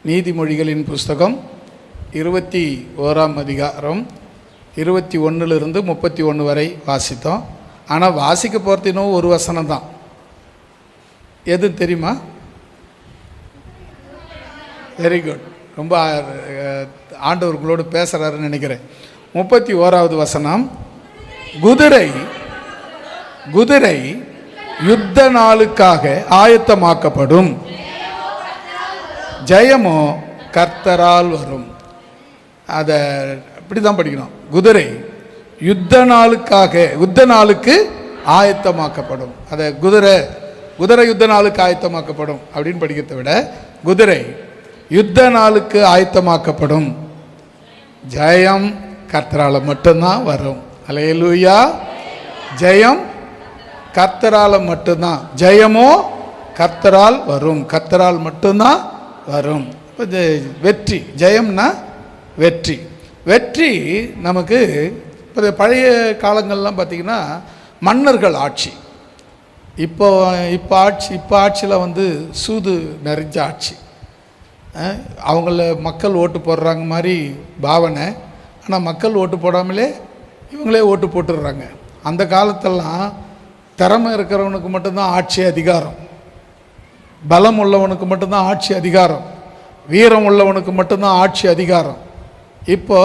நீதிமொழிகளின் புஸ்தகம் 21ஆம் அதிகாரம் 21லிருந்து 31 வரை வாசித்தோம். ஆனால் வாசிக்க போகிறது இன்னும் ஒரு வசனம் தான். எது தெரியுமா? Very good. ரொம்ப ஆண்டவர்களோடு பேசுகிறாருன்னு நினைக்கிறேன். 31வது வசனம். குதிரை யுத்த நாளுக்காக ஆயத்தமாக்கப்படும், ஜெயமோ கர்த்தரால் வரும். அதை இப்படி தான் படிக்கணும். குதிரை யுத்த நாளுக்கு ஆயத்தமாக்கப்படும். அதை குதிரை யுத்த நாளுக்கு ஆயத்தமாக்கப்படும் அப்படின்னு படிக்கிறத விட குதிரை யுத்த நாளுக்கு ஆயத்தமாக்கப்படும், ஜெயம் கர்த்தரால் மட்டும்தான் வரும். அல்லேலூயா. ஜெயம் கர்த்தரால் மட்டும்தான், ஜெயமோ கர்த்தரால் வரும், கர்த்தரால் மட்டும்தான் வரும். வெற்றி, ஜெயம்னா வெற்றி நமக்கு இப்போ பழைய காலங்கள்லாம் பார்த்திங்கன்னா மன்னர்கள் ஆட்சி. இப்போ ஆட்சியில் வந்து சூது நிறைஞ்ச ஆட்சி. அவங்கள மக்கள் ஓட்டு போடுறாங்க மாதிரி பாவனை. ஆனால் மக்கள் ஓட்டு போடாமலே இவங்களே ஓட்டு போட்டுடுறாங்க. அந்த காலத்தெல்லாம் திறமை இருக்கிறவனுக்கு மட்டும்தான் ஆட்சி அதிகாரம், பலம் உள்ளவனுக்கு மட்டும்தான் ஆட்சி அதிகாரம், வீரம் உள்ளவனுக்கு மட்டும்தான் ஆட்சி அதிகாரம். இப்போ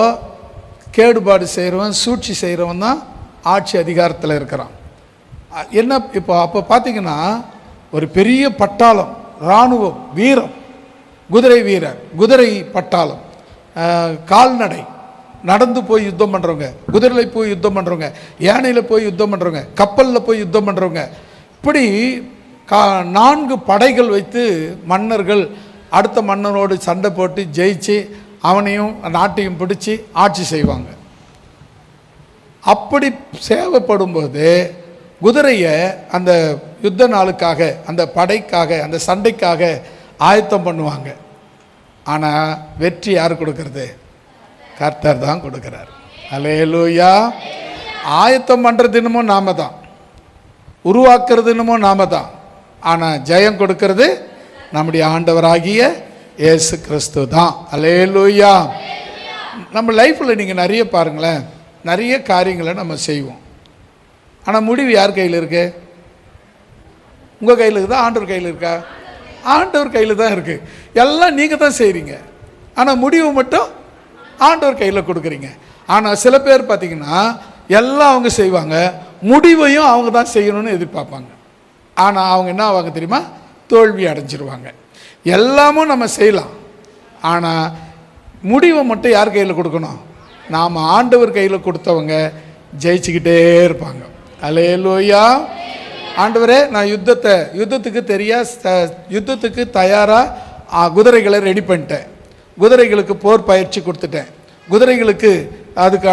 கேடுபாடு செய்கிறவன், சூழ்ச்சி செய்கிறவன் தான் ஆட்சி அதிகாரத்தில் இருக்கிறான். என்ன இப்போ அப்போ பார்த்திங்கன்னா ஒரு பெரிய பட்டாளம், இராணுவம், வீரம், குதிரை பட்டாளம், கால்நடை, நடந்து போய் யுத்தம் பண்ணுறவங்க, குதிரையில் போய் யுத்தம் பண்ணுறவங்க, யானையில் போய் யுத்தம் பண்ணுறவங்க, கப்பலில் போய் யுத்தம் பண்ணுறவங்க, இப்படி 4 படைகள் வைத்து மன்னர்கள் அடுத்த மன்னனோடு சண்டை போட்டு ஜெயிச்சு அவனையும் நாட்டையும் பிடிச்சி ஆட்சி செய்வாங்க. அப்படி சேவைப்படும்போது குதிரையை அந்த யுத்த நாளுக்காக, அந்த படைக்காக, அந்த சண்டைக்காக ஆயத்தம் பண்ணுவாங்க. ஆனால் வெற்றி யார் கொடுக்கறது? கர்த்தர் தான் கொடுக்கிறார். அல்லேலூயா. ஆயத்தம் பண்ணுறது என்னமோ நாம தான், உருவாக்குறது என்னமோ நாம தான். ஆனால் ஜெயம் கொடுக்கறது நம்முடைய ஆண்டவராகிய இயேசு கிறிஸ்து தான். அல்லேலூயா. நம்ம லைஃப்பில் நீங்கள் நிறைய பாருங்களேன், நிறைய காரியங்களை நம்ம செய்வோம். ஆனால் முடிவு யார் கையில் இருக்கு? உங்கள் கையில் இருக்குதா? ஆண்டவர் கையில் இருக்கா? ஆண்டவர் கையில் தான் இருக்குது. எல்லாம் நீங்கள் தான் செய்கிறீங்க, ஆனால் முடிவு மட்டும் ஆண்டவர் கையில் கொடுக்குறீங்க. ஆனால் சில பேர் பார்த்திங்கன்னா எல்லாம் அவங்க செய்வாங்க, முடிவையும் அவங்க தான் செய்யணும்னு எதிர்பார்ப்பாங்க. ஆனால் அவங்க என்ன ஆவாங்க தெரியுமா? தோல்வி அடைஞ்சிருவாங்க. எல்லாமும் நம்ம செய்யலாம், ஆனால் முடிவை மட்டும் யார் கையில் கொடுக்கணும்? நாம் ஆண்டவர் கையில் கொடுத்தவங்க ஜெயிச்சுக்கிட்டே இருப்பாங்க. அல்லேலூயா. ஆண்டவரே, நான் யுத்தத்துக்கு தயாராக குதிரைகளை ரெடி பண்ணிட்டேன், குதிரைகளுக்கு போர் பயிற்சி கொடுத்துட்டேன், குதிரைகளுக்கு அதுக்கு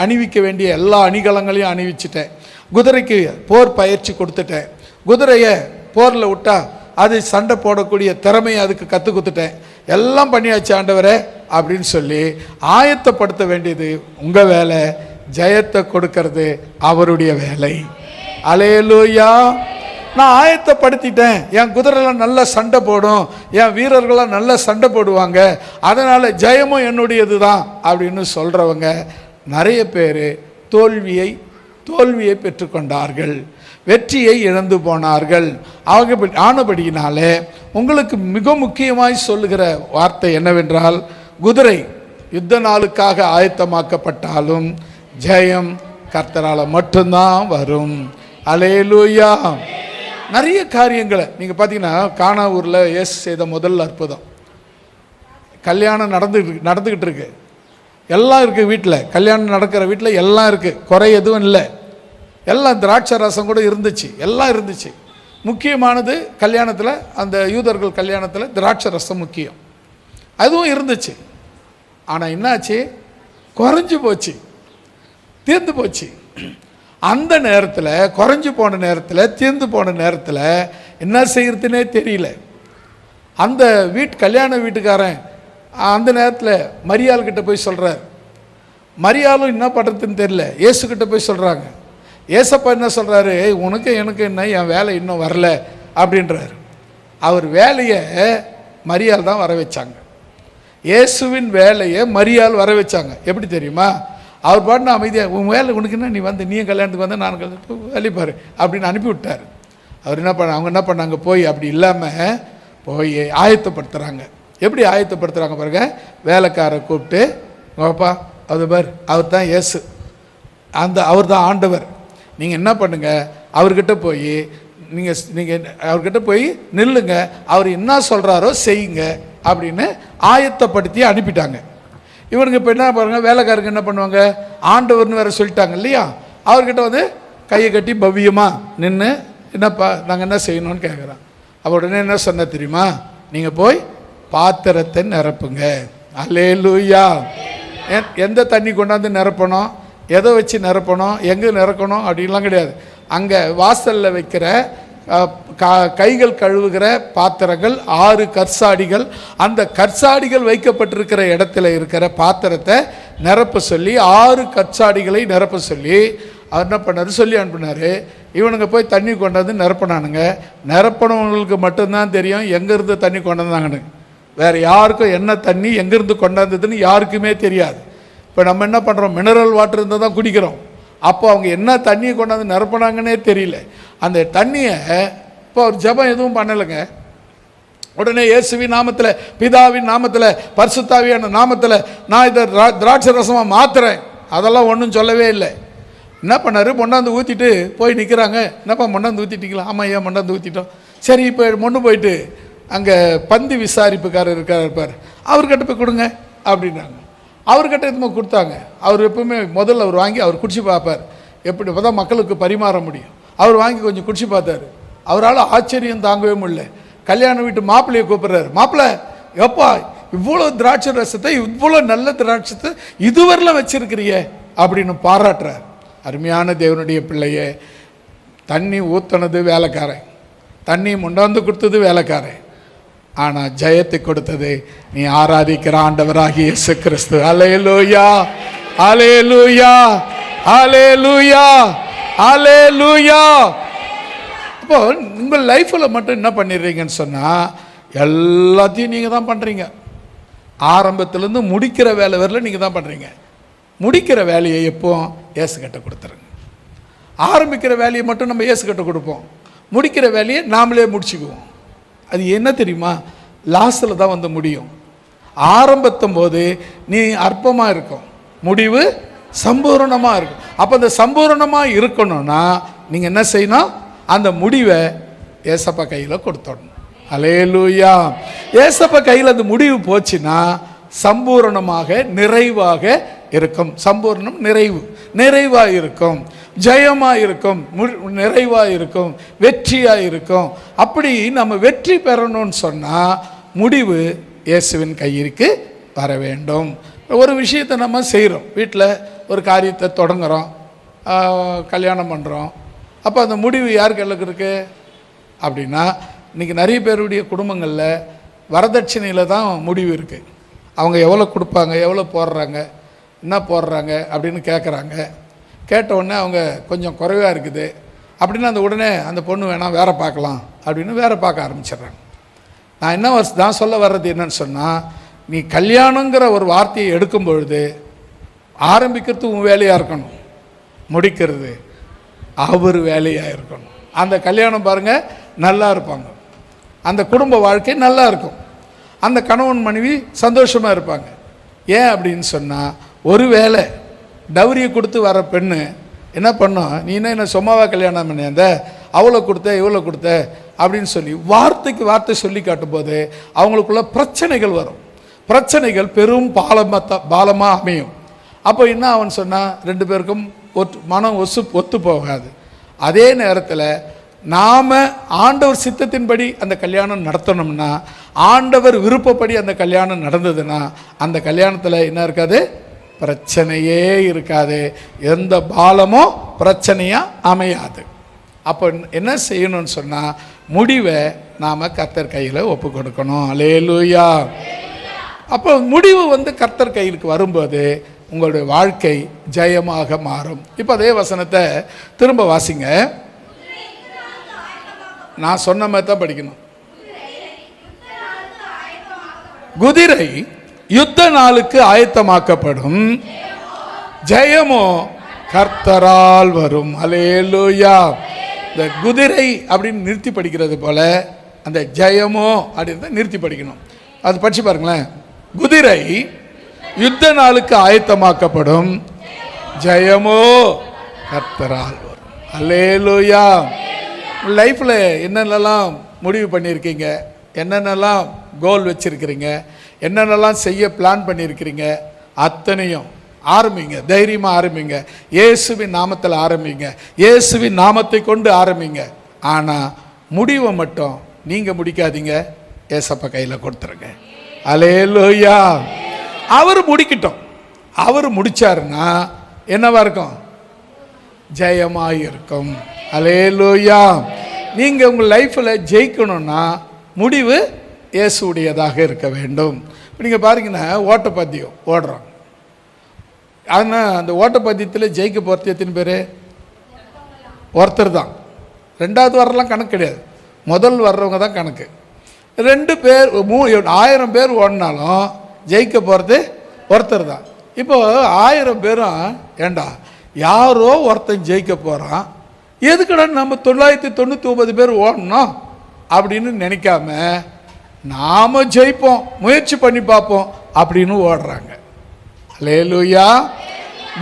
அணிவிக்க வேண்டிய எல்லா அணிகலங்களையும் அணிவிச்சிட்டேன், குதிரைக்கு போர் பயிற்சி கொடுத்துட்டேன், குதிரையை போரில் விட்டால் அது சண்டை போடக்கூடிய திறமையை அதுக்கு கற்றுக் கொடுத்துட்டேன், எல்லாம் பண்ணியாச்சு ஆண்டவரே அப்படின்னு சொல்லி ஆயத்தப்படுத்த வேண்டியது உங்கள் வேலை. ஜெயத்தை கொடுக்கறது அவருடைய வேலை. அல்லேலூயா. நான் ஆயத்தப்படுத்திட்டேன், என் குதிரைலாம் நல்லா சண்டை போடும், என் வீரர்களாம் நல்லா சண்டை போடுவாங்க, அதனால் ஜெயமும் என்னுடையது தான் அப்படின்னு சொல்கிறவங்க நிறைய பேர் தோல்வியை பெற்றுக்கொண்டார்கள், வெற்றியை இழந்து போனார்கள். அவங்க ஆனபடியினாலே உங்களுக்கு மிக முக்கியமாய் சொல்லுகிற வார்த்தை என்னவென்றால், குதிரை யுத்த நாளுக்காக ஆயத்தமாக்கப்பட்டாலும் ஜெயம் கர்த்தரால் மட்டும்தான் வரும். அல்லேலூயா. நிறைய காரியங்களை நீங்கள் பார்த்தீங்கன்னா கானாவூரில் இயேசு செய்த முதல் அற்புதம். கல்யாணம் நடந்துக்கிட்டு இருக்கு, எல்லாம் இருக்குது வீட்டில், கல்யாணம் நடக்கிற வீட்டில் எல்லாம் இருக்குது, குறை எதுவும் இல்லை, எல்லாம் திராட்சை ரசம் கூட இருந்துச்சு, எல்லாம் இருந்துச்சு. முக்கியமானது கல்யாணத்தில், அந்த யூதர்கள் கல்யாணத்தில் திராட்சை ரசம் முக்கியம், அதுவும் இருந்துச்சு. ஆனால் என்னாச்சு? குறைஞ்சி போச்சு, தீர்ந்து போச்சு. அந்த நேரத்தில், குறைஞ்சி போன நேரத்தில், தீர்ந்து போன நேரத்தில் என்ன செய்கிறதுனே தெரியல. அந்த கல்யாண வீட்டுக்காரன் அந்த நேரத்தில் மரியாள்கிட்ட போய் சொல்கிறார். மரியாளும் என்ன பண்ணுறதுன்னு தெரியல, இயேசுக்கிட்ட போய் சொல்கிறாங்க. ஏசப்பா என்ன சொல்கிறாரு? உனக்கு எனக்கு என்ன, என் வேலை இன்னும் வரல அப்படின்றார். அவர் வேலையை மரியாள் தான் வர வச்சாங்க. இயேசுவின் வேலையை மரியாள் வர வச்சாங்க. எப்படி தெரியுமா? அவர் பாட்டு அமைதியாக, உன் வேலை உனக்கு என்ன, நீ வந்து நீயும் கல்யாணத்துக்கு வந்து நான் கல்யாணத்துக்கு வெளிப்பாரு அப்படின்னு அனுப்பி விட்டார். அவர் என்ன பண்ண, அவங்க என்ன பண்ணாங்க, போய் அப்படி இல்லாமல் போய் ஆயத்தப்படுத்துகிறாங்க. எப்படி ஆயத்தப்படுத்துகிறாங்க பாருங்க. வேலைக்காரை கூப்பிட்டு, வாப்பா அது பார், அவர் தான் இயேசு, அவர் தான் ஆண்டவர், நீங்கள் என்ன பண்ணுங்க, அவர்கிட்ட போய் நீங்கள் அவர்கிட்ட போய் நில்லுங்க, அவர் என்ன சொல்கிறாரோ செய்யுங்க அப்படின்னு ஆயத்தப்படுத்தி அனுப்பிட்டாங்க. இவனுக்கு இப்போ என்ன பாருங்க, வேலைக்காரங்க என்ன பண்ணுவாங்க, ஆண்டவர்னு வேற சொல்லிட்டாங்க இல்லையா, அவர்கிட்ட வந்து கையை கட்டி பவ்யமாக நின்று, என்னப்பா நாங்கள் என்ன செய்யணும்னு கேட்குறான். அப்போ உடனே என்ன சொன்ன தெரியுமா, நீங்கள் போய் பாத்திரத்தை நிரப்புங்க. அல்லேலூயா. எந்த தண்ணி கொண்டாந்து நிரப்பணும், எதை வச்சு நிரப்பணும், எங்கே நிரப்பணும் அப்படின்லாம் கிடையாது. அங்கே வாசலில் வைக்கிற கைகள் கழுவுகிற பாத்திரங்கள் 6 கற்சாடிகள், அந்த கற்சாடிகள் வைக்கப்பட்டிருக்கிற இடத்துல இருக்கிற பாத்திரத்தை நிரப்ப சொல்லி 6 கற்சாடிகளை நிரப்ப சொல்லி அவர் என்ன பண்ணார், சொல்லி அனுப்பினார். இவனுங்க போய் தண்ணி கொண்டாந்து நிரப்பினானுங்க. நிரப்பினவங்களுக்கு மட்டும்தான் தெரியும் எங்கேருந்து தண்ணி கொண்டாந்தாங்கன்னு. வேறு யாருக்கும் என்ன தண்ணி எங்கேருந்து கொண்டாந்ததுன்னு யாருக்குமே தெரியாது. இப்போ நம்ம என்ன பண்ணுறோம், மினரல் வாட்டர் இருந்தால் தான் குடிக்கிறோம். அப்போ அவங்க என்ன தண்ணியை கொண்டாந்து நிரப்பினாங்கன்னே தெரியல. அந்த தண்ணியை இப்போ அவர் ஜெபம் எதுவும் பண்ணலைங்க. உடனே இயேசுவின் நாமத்தில், பிதாவின் நாமத்தில், பரிசுத்தாவியான நாமத்தில் நான் இதை திராட்சை ரசமாக மாற்றுறேன், அதெல்லாம் ஒன்றும் சொல்லவே இல்லை. என்ன பண்ணார், மொண்டாந்து ஊற்றிட்டு போய் நிற்கிறாங்க. என்னப்பா மொண்டாந்து ஊற்றிட்டீங்களா? ஆமாம் ஐயா மொண்டாந்து ஊற்றிட்டோம். சரி இப்போ மொண்டு போயிட்டு அங்கே பந்தி விசாரிப்புக்காரர் இருப்பார், அவர்கிட்ட போய் கொடுங்க அப்படின்னாங்க. அவர்கிட்ட எதுவுமே கொடுத்தாங்க. அவர் எப்பவுமே முதல்ல அவர் வாங்கி அவர் குடிச்சு பார்ப்பார், எப்படி இப்போ தான் மக்களுக்கு பரிமாற முடியும். அவர் வாங்கி கொஞ்சம் குடிச்சு பார்த்தாரு. அவரால் ஆச்சரியம் தாங்கவே முடியல. கல்யாண வீட்டு மாப்பிள்ளையை கூப்பிட்றாரு, மாப்பிள்ளை எப்பா இவ்வளோ திராட்சை ரசத்தை, இவ்வளோ நல்ல திராட்சத்தை இதுவரையிலும் வச்சிருக்கிறிய அப்படின்னு பாராட்டுறார். அருமையான தேவனுடைய பிள்ளையே, தண்ணி ஊற்றினது வேலைக்காரன், தண்ணி முண்டாந்து கொடுத்தது வேலைக்காரன், ஆனால் ஜெயத்தை கொடுத்தது நீ ஆராதிக்கிற ஆண்டவராகிய இயேசு கிறிஸ்து. அல்லேலூயா, அல்லேலூயா, அல்லேலூயா, அல்லேலூயா. அப்போ உங்கள் லைஃப்பில் மட்டும் என்ன பண்ணிடுறீங்கன்னு சொன்னால், எல்லாத்தையும் நீங்கள் தான் பண்ணுறீங்க. ஆரம்பத்துலேருந்து முடிக்கிற வேலை வரல நீங்கள் தான் பண்ணுறீங்க. முடிக்கிற வேலையை எப்போ இயேசுகிட்ட கொடுத்துருங்க. ஆரம்பிக்கிற வேலையை மட்டும் நம்ம இயேசுகிட்ட கொடுப்போம், முடிக்கிற வேலையை நாமளே முடிச்சுக்குவோம். அது என்ன தெரியுமா, லாஸ்டில் தான் வந்து முடியும். ஆரம்பத்தும் போது நீ அற்பமாக இருக்கும், முடிவு சம்பூரணமாக இருக்கும். அப்போ அந்த சம்பூரணமாக இருக்கணும்னா நீங்கள் என்ன செய்யணும், அந்த முடிவை ஏசப்பா கையில் கொடுத்துடணும். அல்லேலூயா. ஏசப்பா கையில் அந்த முடிவு போச்சுன்னா சம்பூரணமாக நிறைவாக இருக்கும். சம்பூர்ணம் நிறைவு, நிறைவாக இருக்கும், ஜெயமாக இருக்கும், நிறைவாக இருக்கும், வெற்றியாக இருக்கும். அப்படி நம்ம வெற்றி பெறணும்னு சொன்னால் முடிவு இயேசுவின் கையிற்கு வர வேண்டும். ஒரு விஷயத்தை நம்ம செய்கிறோம், வீட்டில் ஒரு காரியத்தை தொடங்குகிறோம், கல்யாணம் பண்ணுறோம். அப்போ அந்த முடிவு யார் கையில் இருக்கு அப்படின்னா, இன்றைக்கி நிறைய பேருடைய குடும்பங்களில் வரதட்சணையில் தான் முடிவு இருக்குது. அவங்க எவ்வளோ கொடுப்பாங்க, எவ்வளோ போடுறாங்க, என்ன போடுறாங்க அப்படின்னு கேட்குறாங்க. கேட்ட உடனே அவங்க கொஞ்சம் குறைவாக இருக்குது அப்படின்னு அந்த உடனே அந்த பொண்ணு வேணாம் வேறு பார்க்கலாம் அப்படின்னு வேறு பார்க்க ஆரம்பிச்சிடுறாங்க. நான் சொல்ல வர்றது என்னன்னு சொன்னால், நீ கல்யாணங்கிற ஒரு வார்த்தையை எடுக்கும் பொழுது ஆரம்பிக்கிறது உன் வேலையாக இருக்கணும், முடிக்கிறது அவர் வேலையாக இருக்கணும். அந்த கல்யாணம் பாருங்கள் நல்லா இருப்பாங்க, அந்த குடும்ப வாழ்க்கை நல்லா இருக்கும், அந்த கணவன் மனைவி சந்தோஷமாக இருப்பாங்க. ஏன் அப்படின்னு சொன்னால், ஒரு வேளை டவுரியை கொடுத்து வர பெண்ணு என்ன பண்ணோம், நீ என்ன சும்மாவாக கல்யாணம் பண்ணியாந்த, அவ்வளோ கொடுத்த இவ்வளோ கொடுத்த அப்படின்னு சொல்லி வார்த்தைக்கு வார்த்தை சொல்லி காட்டும்போது அவங்களுக்குள்ள பிரச்சனைகள் வரும். பிரச்சனைகள் பெரும் பாலமாக அமையும். அப்போ என்ன அவன் சொன்னால், 2 பேருக்கும் மனம் ஒத்து போகாது. அதே நேரத்தில் நாம் ஆண்டவர் சித்தத்தின்படி அந்த கல்யாணம் நடத்தணும்னா, ஆண்டவர் விருப்பப்படி அந்த கல்யாணம் நடந்ததுன்னா அந்த கல்யாணத்தில் என்ன இருக்காது, பிரச்சனையே இருக்காது, எந்த பாலமும் பிரச்சனையாக அமையாது. அப்போ என்ன செய்யணும்னு சொன்னால், முடிவை நாம் கர்த்தர் கையில் ஒப்பு கொடுக்கணும். அல்லேலூயா. அப்போ முடிவு கர்த்தர் கையிலுக்கு வரும்போது உங்களுடைய வாழ்க்கை ஜெயமாக மாறும். இப்போ அதே வசனத்தை திரும்ப வாசிங்க. நான் சொன்ன மாதிரி தான் படிக்கணும். குதிரை யுத்த நாளுக்கு ஆயத்தமாக்கப்படும், ஜெயமோ கர்த்தரால் வரும். அல்லேலூயா. இந்த குதிரை அப்படின்னு நிறுத்தி படிக்கிறது போல அந்த ஜெயமோ அப்படின்னு நிறுத்தி படிக்கணும். அது படிச்சு பாருங்களேன். குதிரை யுத்த நாளுக்கு ஆயத்தமாக்கப்படும், ஜெயமோ கர்த்தரால் வரும். அல்லேலூயா. லைஃப்ல என்னென்னலாம் முடிவு பண்ணியிருக்கீங்க, என்னென்னலாம் கோல் வச்சிருக்கிறீங்க, என்னென்னலாம் செய்ய பிளான் பண்ணியிருக்கிறீங்க, அத்தனையும் ஆரம்பிங்க. தைரியமாக ஆரம்பிங்க. இயேசுவின் நாமத்தில் ஆரம்பிங்க. இயேசுவின் நாமத்தை கொண்டு ஆரம்பிங்க. ஆனால் முடிவை மட்டும் நீங்கள் முடிக்காதீங்க, ஏசப்பா கையில் கொடுத்துருங்க. அல்லேலூயா. அவர் முடிக்கட்டும். அவர் முடிச்சாருன்னா என்னவா இருக்கும்? ஜெயமாக இருக்கும். அல்லேலூயா. நீங்கள் உங்கள் லைஃப்பில் ஜெயிக்கணும்னா முடிவு இயேசுடையதாக இருக்க வேண்டும். நீங்கள் பாருங்கன்னா ஓட்டப்பந்தயம் ஓடுறோம். ஆனால் அந்த ஓட்டப்பந்தயத்தில் ஜெயிக்க போகிறது எத்தனை பேர்? ஒருத்தர் தான். ரெண்டாவது வர்றலாம் கணக்கு கிடையாது, முதல் வர்றவங்க தான் கணக்கு. 2 பேர் 1000 பேர் ஓடினாலும் ஜெயிக்க போகிறது ஒருத்தர் தான். இப்போ 1000 பேரும் ஏண்டா யாரோ ஒருத்தன் ஜெயிக்க போகிறான், எதுக்கடா நம்ம 999 பேர் ஓடணும் அப்படின்னு நினைக்காம நாம் ஜெயிப்போம், முயற்சி பண்ணி பார்ப்போம் அப்படின்னு ஓடுறாங்க. அல்லேலூயா.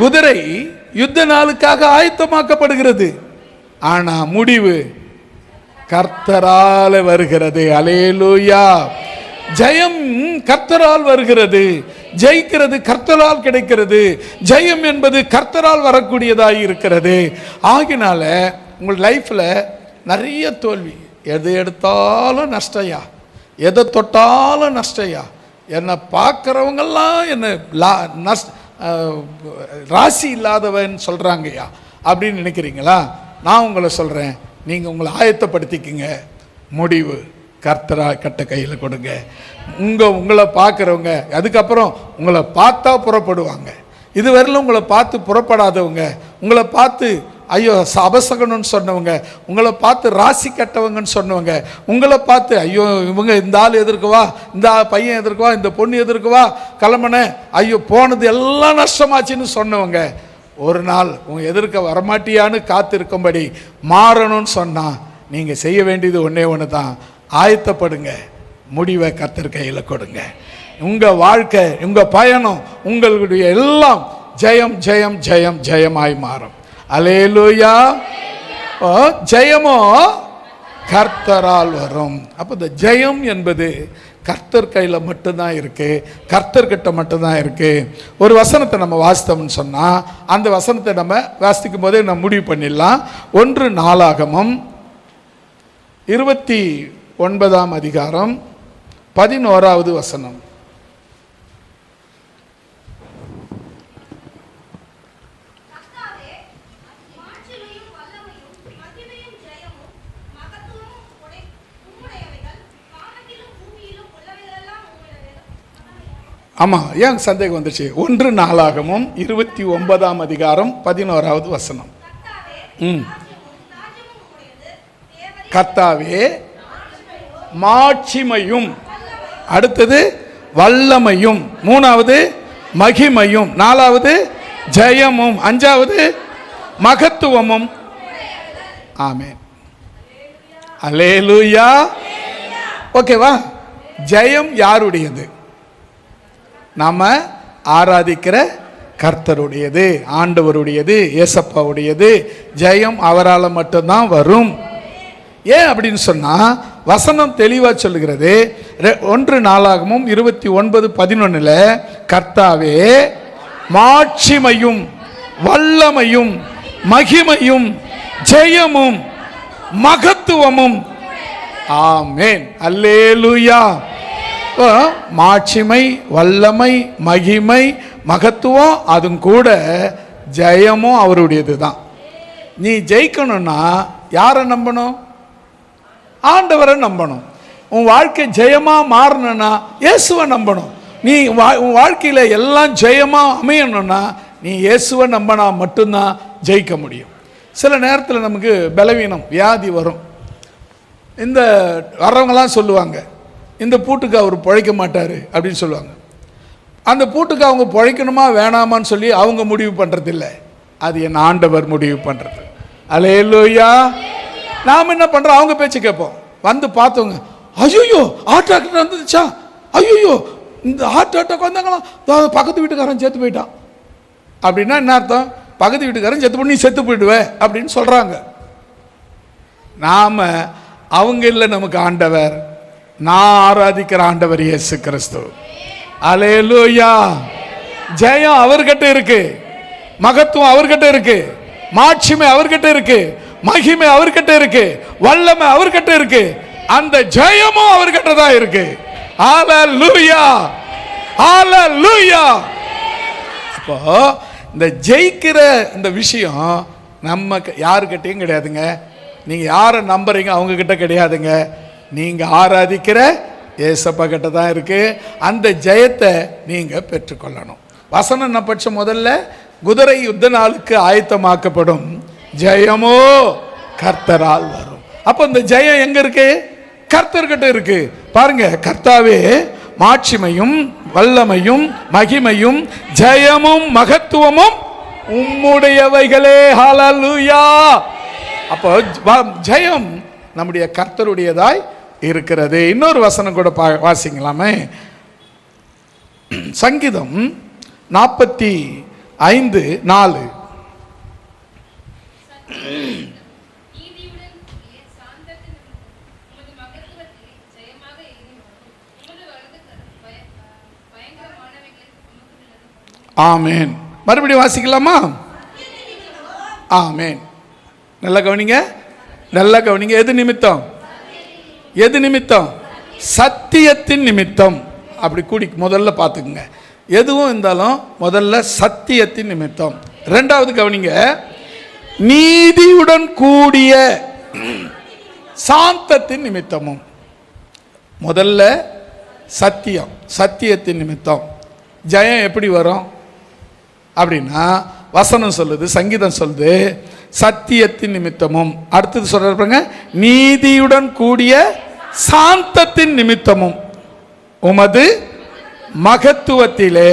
குதிரை யுத்த நாளுக்காக ஆயத்தமாக்கப்படுகிறது, ஆனால் முடிவு கர்த்தரால் வருகிறது. அல்லேலூயா. ஜெயம் கர்த்தரால் வருகிறது. ஜெயிக்கிறது கர்த்தரால் கிடைக்கிறது. ஜெயம் என்பது கர்த்தரால் வரக்கூடியதாக இருக்கிறது. ஆகினால உங்கள் லைஃப்பில் நிறைய தோல்வி, எது எடுத்தாலும் நஷ்டயா, எதை தொட்டாலும் நஷ்டயா, என்னை பார்க்குறவங்கெல்லாம் என்னை ராசி இல்லாதவன் சொல்கிறாங்கய்யா அப்படின்னு நினைக்கிறீங்களா? நான் உங்களை சொல்கிறேன், நீங்கள் உங்களை ஆயத்தப்படுத்திக்கிங்க. முடிவு கர்த்தரா கட்ட கையில் கொடுங்க. உங்களை பார்க்குறவங்க அதுக்கப்புறம் உங்களை பார்த்தா புறப்படுவாங்க. இதுவரையிலும் உங்களை பார்த்து புறப்படாதவங்க, உங்களை பார்த்து ஐயோ அபசகனம்னு சொன்னவங்க, உங்களை பார்த்து ராசி கட்டவங்கன்னு சொன்னவங்க, உங்களை பார்த்து ஐயோ இவங்க இந்த ஆள் எதிர்க்கவா, இந்த பையன் எதிர்க்கவா, இந்த பொண்ணு எதிர்க்கவா கிளம்புன, ஐயோ போனது எல்லாம் நஷ்டமாச்சுன்னு சொன்னவங்க, ஒரு நாள் உங்க எதிர்க்க வரமாட்டியான்னு காத்திருக்கும்படி மாறணும்னு சொன்னால் நீங்கள் செய்ய வேண்டியது ஒன்று தான், ஆயத்தப்படுங்க. முடிவை கர்த்தர் கையில் கொடுங்க. உங்கள் வாழ்க்கை, உங்கள் பயணம், உங்களுடைய எல்லாம் ஜெயம் ஜெயம் ஜெயம் ஜெயமாய் மாறும். அல்லேலூயா. ஜெயமோ கர்த்தரால் வரும். அப்போ இந்த ஜெயம் என்பது கர்த்தர் கையில் மட்டும்தான் இருக்கு, கர்த்தர்கிட்ட மட்டும்தான் இருக்கு. ஒரு வசனத்தை நம்ம வாசித்தோம்னு சொன்னால் அந்த வசனத்தை நம்ம வாசிக்கும் போதே நம்ம முடிவு பண்ணிடலாம். 1 நாளாகமம் 29ஆம் அதிகாரம் 11வது வசனம். ஆமாம், ஏன் சந்தேகம் வந்துச்சு? 1 நாளாகமும் 29ஆம் அதிகாரம் 11வது வசனம். கர்த்தாவே மாட்சிமையும், அடுத்தது வல்லமையும், 3வது மகிமையும், 4வது ஜெயமும், 5வது மகத்துவமும். ஆமென். அல்லேலூயா. ஓகேவா? ஜெயம் யாருடையது? நாம ஆராதிக்கிற கர்த்தருடையது, ஆண்டவருடையது, ஏசப்பாவுடையது. ஜெயம் அவரால் மட்டும்தான் வரும். ஏன் அப்படின்னு சொன்னா வசனம் தெளிவா சொல்லுகிறது. 1 நாளாகமும் 29:11 கர்த்தாவே மாட்சிமையும் வல்லமையும் மகிமையும் ஜெயமும் மகத்துவமும். ஆமென். அல்லேலூயா. மாட்சிமை, வல்லமை, மகிமை, மகத்துவம், அதுவும் கூட ஜெயமும் அவருடையது தான். நீ ஜெயிக்கணும்னா யாரை நம்பணும்? ஆண்டவரை நம்பணும். உன் வாழ்க்கை ஜெயமா மாறணும்னா இயேசுவை நம்பணும். நீ உன் வாழ்க்கையில எல்லாம் ஜெயமா அமையணும்னா நீ இயேசுவை நம்பினா மட்டும்தான் ஜெயிக்க முடியும். சில நேரத்தில் நமக்கு பலவீனம், வியாதி வரும். இந்த வர்றவங்களாம் சொல்லுவாங்க, இந்த பூட்டுக்கு அவர் பிழைக்க மாட்டார் அப்படின்னு சொல்லுவாங்க. அந்த பூட்டுக்கு அவங்க பிழைக்கணுமா வேணாமான்னு சொல்லி அவங்க முடிவு பண்ணுறதில்ல, அது என் ஆண்டவர் முடிவு பண்ணுறது. அல்லேலூயா. நாம் என்ன பண்ணுறோம், அவங்க பேச்சு கேட்போம். வந்து பார்த்தவங்க, ஐயோ ஹார்ட் அட்டாக் வந்துச்சா, ஐயோ இந்த ஹார்ட் அட்டாக் வந்தாங்களாம், பக்கத்து வீட்டுக்காரன் செத்து போயிட்டான். அப்படின்னா என்ன அர்த்தம், பக்கத்து வீட்டுக்காரன் செத்து போய் நீ செத்து போயிடுவே அப்படின்னு சொல்கிறாங்க. நாம் அவங்க இல்லை, நமக்கு ஆண்டவர், நான் ஆராதிக்கிற ஆண்டவர் இயேசு கிறிஸ்து. அல்லேலூயா. ஜெயம் அவர்கிட்ட இருக்கு, மகத்துவம் அவர்கிட்ட இருக்கு, மாட்சிமை அவர்கிட்ட இருக்கு, மகிமை அவர்கிட்ட இருக்கு, வல்லமை அவர்கிட்ட இருக்கு, அந்த ஜெயமும் அவர்கிட்ட தான் இருக்கு. அல்லேலூயா, அல்லேலூயா. அப்போ இந்த ஜெயிக்கிற இந்த விஷயம் நம்ம யாருக்கிட்டையும் கிடையாதுங்க. நீங்க யாரை நம்புறீங்க அவங்க கிட்ட கிடையாதுங்க, நீங்க ஆராதிக்கிற ஏசப்பா கிட்ட தான் இருக்கு. அந்த ஜெயத்தை நீங்க பெற்றுக்கொள்ளணும். வசனம் என்ன பட்ச, முதல்ல குதிரை யுத்த நாளுக்கு ஆயத்தமாக்கப்படும், ஜெயமோ கர்த்தரால் வரும். அப்ப இந்த ஜெயம் எங்க இருக்கு, கர்த்தர்கிட்ட இருக்கு. பாருங்க, கர்த்தாவே மாட்சிமையும் வல்லமையும் மகிமையும் ஜெயமும் மகத்துவமும் உம்முடையவைகளே. ஹல்லேலூயா. அப்போ ஜெயம் நம்முடைய கர்த்தருடையதாய் இருக்கிறது. இன்னொரு வசனம் கூட வாசிக்கலாமே, சங்கீதம் 45:4. ஆமேன். மறுபடியும் வாசிக்கலாமா? ஆமேன். நல்லா கவனிங்க, நல்லா கவனிங்க. எது நிமித்தம், எது நிமித்தம், சத்தியத்தின் நிமித்தம். அப்படி கூடி முதல்ல பார்த்துக்குங்க, எதுவும் இருந்தாலும் முதல்ல சத்தியத்தின் நிமித்தம். ரெண்டாவது கவனிங்க, நீதியுடன் கூடிய சாந்தத்தின் நிமித்தமும். முதல்ல சத்தியம், சத்தியத்தின் நிமித்தம். ஜெயம் எப்படி வரும் அப்படின்னா, வசனம் சொல்லுது, சங்கீதம் சொல்லுது, சத்தியத்தின் நிமித்தமும். அடுத்தது சொல்றாங்க, நீதியுடன் கூடிய சாந்தத்தின் நிமித்தமும் உமது மகத்துவத்திலே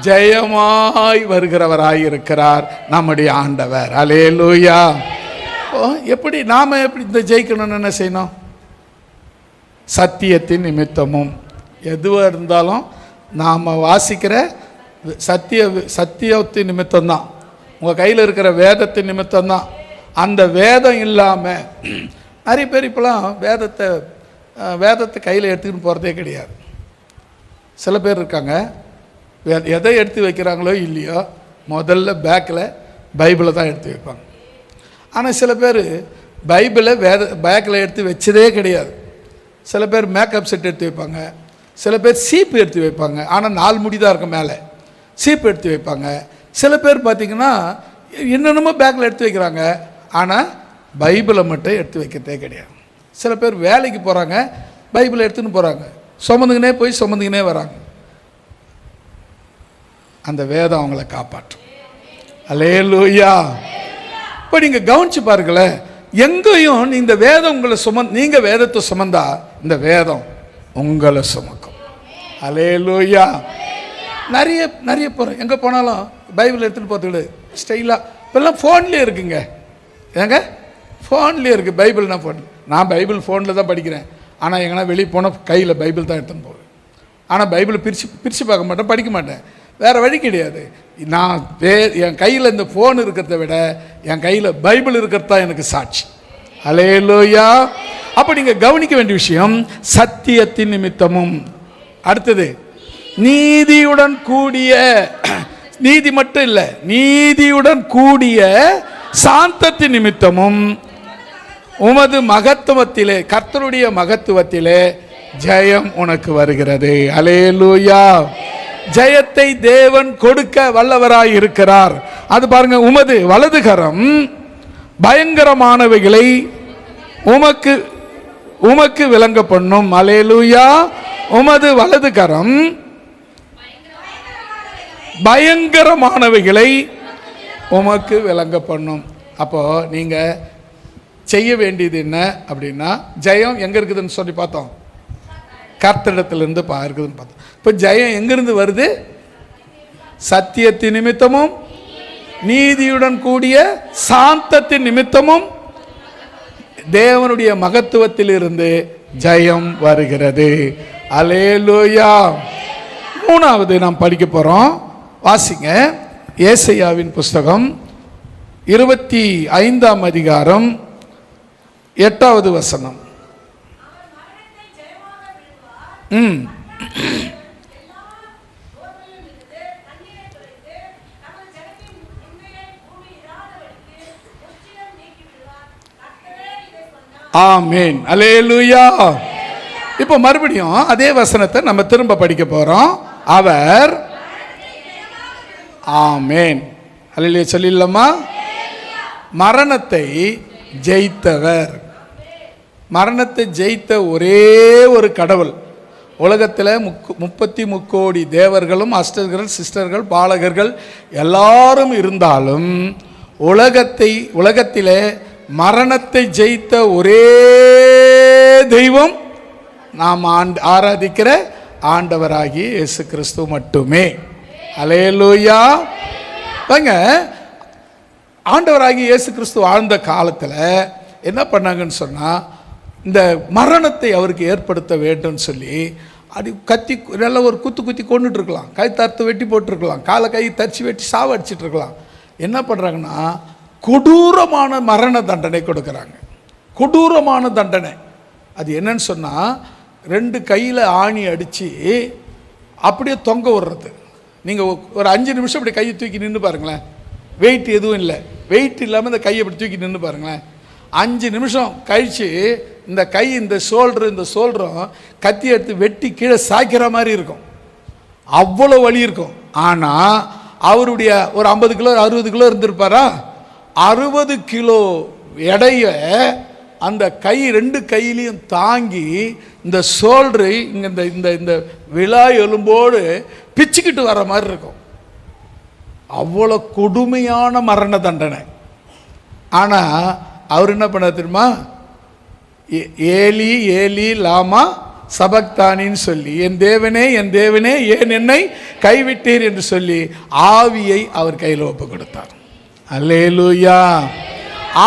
ஜெயமாய் வருகிறவராய் இருக்கிறார் நம்முடைய ஆண்டவர். அல்லேலூயா. எப்படி நாம எப்படி இந்த ஜெயிக்கணும்னு என்ன செய்யணும், சத்தியத்தின் நிமித்தமும். எதுவாக இருந்தாலும் நாம் வாசிக்கிற சத்தியத்தின் நிமித்தம்தான், உங்கள் கையில் இருக்கிற வேதத்தின் நிமித்தம்தான். அந்த வேதம் இல்லாமல் நிறைய பேர் இப்போலாம் வேதத்தை கையில் எடுத்துக்கிட்டு போகிறதே கிடையாது. சில பேர் இருக்காங்க, எதை எடுத்து வைக்கிறாங்களோ இல்லையோ முதல்ல பேக்கில் பைபிளை தான் எடுத்து வைப்பாங்க. ஆனால் சில பேர் பைபிளை பேக்கில் எடுத்து வச்சதே கிடையாது. சில பேர் மேக்கப் செட் எடுத்து வைப்பாங்க, சில பேர் சீப்பு எடுத்து வைப்பாங்க, ஆனால் 4 முடி தான் இருக்கும் மேலே, சீப்பு எடுத்து வைப்பாங்க. சில பேர் பார்த்திங்கன்னா என்னென்னமோ பேக்கில் எடுத்து வைக்கிறாங்க, ஆனால் பைபிளை மட்டும் எடுத்து வைக்கிறதே கிடையாது. சில பேர் வேலைக்கு போகிறாங்க, பைபிளை எடுத்துன்னு போகிறாங்க, சுமந்துக்கினே போய் சுமந்துக்கினே வராங்க. அந்த வேதம் அவங்கள காப்பாற்றும். அல்லேலூயா. இப்போ நீங்கள் கவனிச்சு பாருங்களேன், எங்கேயும் இந்த வேதம் உங்களை நீங்கள் வேதத்தை சுமந்தா இந்த வேதம் உங்களை சுமக்கும். அல்லேலூயா. நிறைய போகிறோம், எங்கே போனாலும் பைபிள் எடுத்துகிட்டு போகிறது ஸ்டைலாக. இப்போல்லாம் ஃபோன்லேயே இருக்குங்க, ஏங்க ஃபோன்லேயே இருக்குது பைபிள்னா. நான் பைபிள் ஃபோனில் தான் படிக்கிறேன், ஆனால் எங்கன்னா வெளியே போனால் கையில் பைபிள் தான் எடுத்துன்னு போவேன். ஆனால் பைபிளை பிரித்து பார்க்க மாட்டேன், படிக்க மாட்டேன், வேறு வழி கிடையாது. நான் என் கையில் இந்த ஃபோன் இருக்கிறத விட என் கையில் பைபிள் இருக்கிறது தான் எனக்கு சாட்சி. அல்லேலூயா. அப்போ நீங்கள் கவனிக்க வேண்டிய விஷயம், சத்தியத்தின் நிமித்தமும். அடுத்தது நீதியுடன் கூடிய, நீதி மட்டும் இல்லை, நீதியுடன் கூடிய சாந்தத்தின் நிமித்தமும் உமது மகத்துவத்திலே, கர்த்தருடைய மகத்துவத்திலே ஜெயம் உனக்கு வருகிறது. அல்லேலூயா. ஜெயத்தை தேவன் கொடுக்க வல்லவராய் இருக்கிறார். அது பாருங்க, உமது வலதுகரம் பயங்கரமானவைகளை உமக்கு உமக்கு விளங்க பண்ணும். அல்லேலூயா. உமது வலதுகரம் பயங்கரமானவைகளை உமக்கு விளங்க பண்ணும். அப்போ நீங்க செய்ய வேண்டியது என்ன அப்படின்னா, ஜெயம் எங்க இருக்குதுன்னு சொல்லி பார்த்தோம், கர்த்தரிடத்திலிருந்து இருக்குதுன்னு பார்த்தோம். இப்போ ஜெயம் எங்கிருந்து வருது? சத்தியத்தின் நிமித்தமும் நீதியுடன் கூடிய சாந்தத்தின் நிமித்தமும் தேவனுடைய மகத்துவத்தில் இருந்து ஜெயம் வருகிறது. அல்லேலூயா. மூணாவது நாம் படிக்க போறோம். வாசிங்க. ஏசாயாவின் புஸ்தகம் 25ஆம் அதிகாரம் 8வது வசனம். ஆமென். அல்லேலூயா. இப்போ மறுபடியும் அதே வசனத்தை நம்ம திரும்ப படிக்க போறோம். அவர் ஆமென் அல்லேலூயா சொல்லிடலாமா? மரணத்தை ஜெயித்தவர். மரணத்தை ஜெயித்த ஒரே ஒரு கடவுள். உலகத்தில் 33 கோடி தேவர்களும் அஷ்டர்கள் சிஸ்டர்கள் பாலகர்கள் எல்லாரும் இருந்தாலும் உலகத்திலே மரணத்தை ஜெயித்த ஒரே தெய்வம் நாம் ஆராதிக்கிற ஆண்டவராகிய இயேசு கிறிஸ்து மட்டுமே. அல்லேலூயா. வாங்க, ஆண்டவராகிய இயேசு கிறிஸ்து வாழ்ந்த காலத்தில் என்ன பண்ணாங்கன்னு சொன்னால், இந்த மரணத்தை அவருக்கு ஏற்படுத்த வேண்டும் சொல்லி அப்படி கத்தி நல்ல ஒரு குத்தி கொண்டுட்டு இருக்கலாம், கை தறுத்து வெட்டி போட்டிருக்கலாம், காலை கை தச்சு வெட்டி சாவடிச்சிட்டு இருக்கலாம். என்ன பண்ணுறாங்கன்னா, கொடூரமான மரண தண்டனை கொடுக்குறாங்க. கொடூரமான தண்டனை. அது என்னன்னு சொன்னால், 2 கையில் ஆணி அடித்து அப்படியே தொங்க விடுறது. நீங்கள் ஒரு 5 நிமிஷம் அப்படி கையை தூக்கி நின்று பாருங்களேன். வெயிட் எதுவும் இல்லை, வெயிட் இல்லாமல் இந்த கையை அப்படி தூக்கி நின்று பாருங்களேன். 5 நிமிஷம் கழித்து இந்த கை இந்த சோல்டரும் கத்தி எடுத்து வெட்டி கீழே சாய்க்கிற மாதிரி இருக்கும். அவ்வளோ வலி இருக்கும். ஆனால் அவருடைய ஒரு 50 கிலோ 60 கிலோ இருந்திருப்பாரா? 60 கிலோ எடைய அந்த கை 2 கையிலையும் தாங்கி இந்த சோல்டரு இங்கே இந்த இந்த விழா எலும்போடு பிச்சுக்கிட்டு வர மாதிரி இருக்கும். அவ்வளோ கொடுமையான மரண தண்டனை. ஆனால் அவர் என்ன பண்ண தெரியுமா? ஏலி ஏலி லாமா சபக்தானின்னு சொல்லி, என் தேவனே ஏன் என்னை கைவிட்டீர் என்று சொல்லி ஆவியை அவர் கையில் ஒப்பு கொடுத்தார். அல்லேலூயா.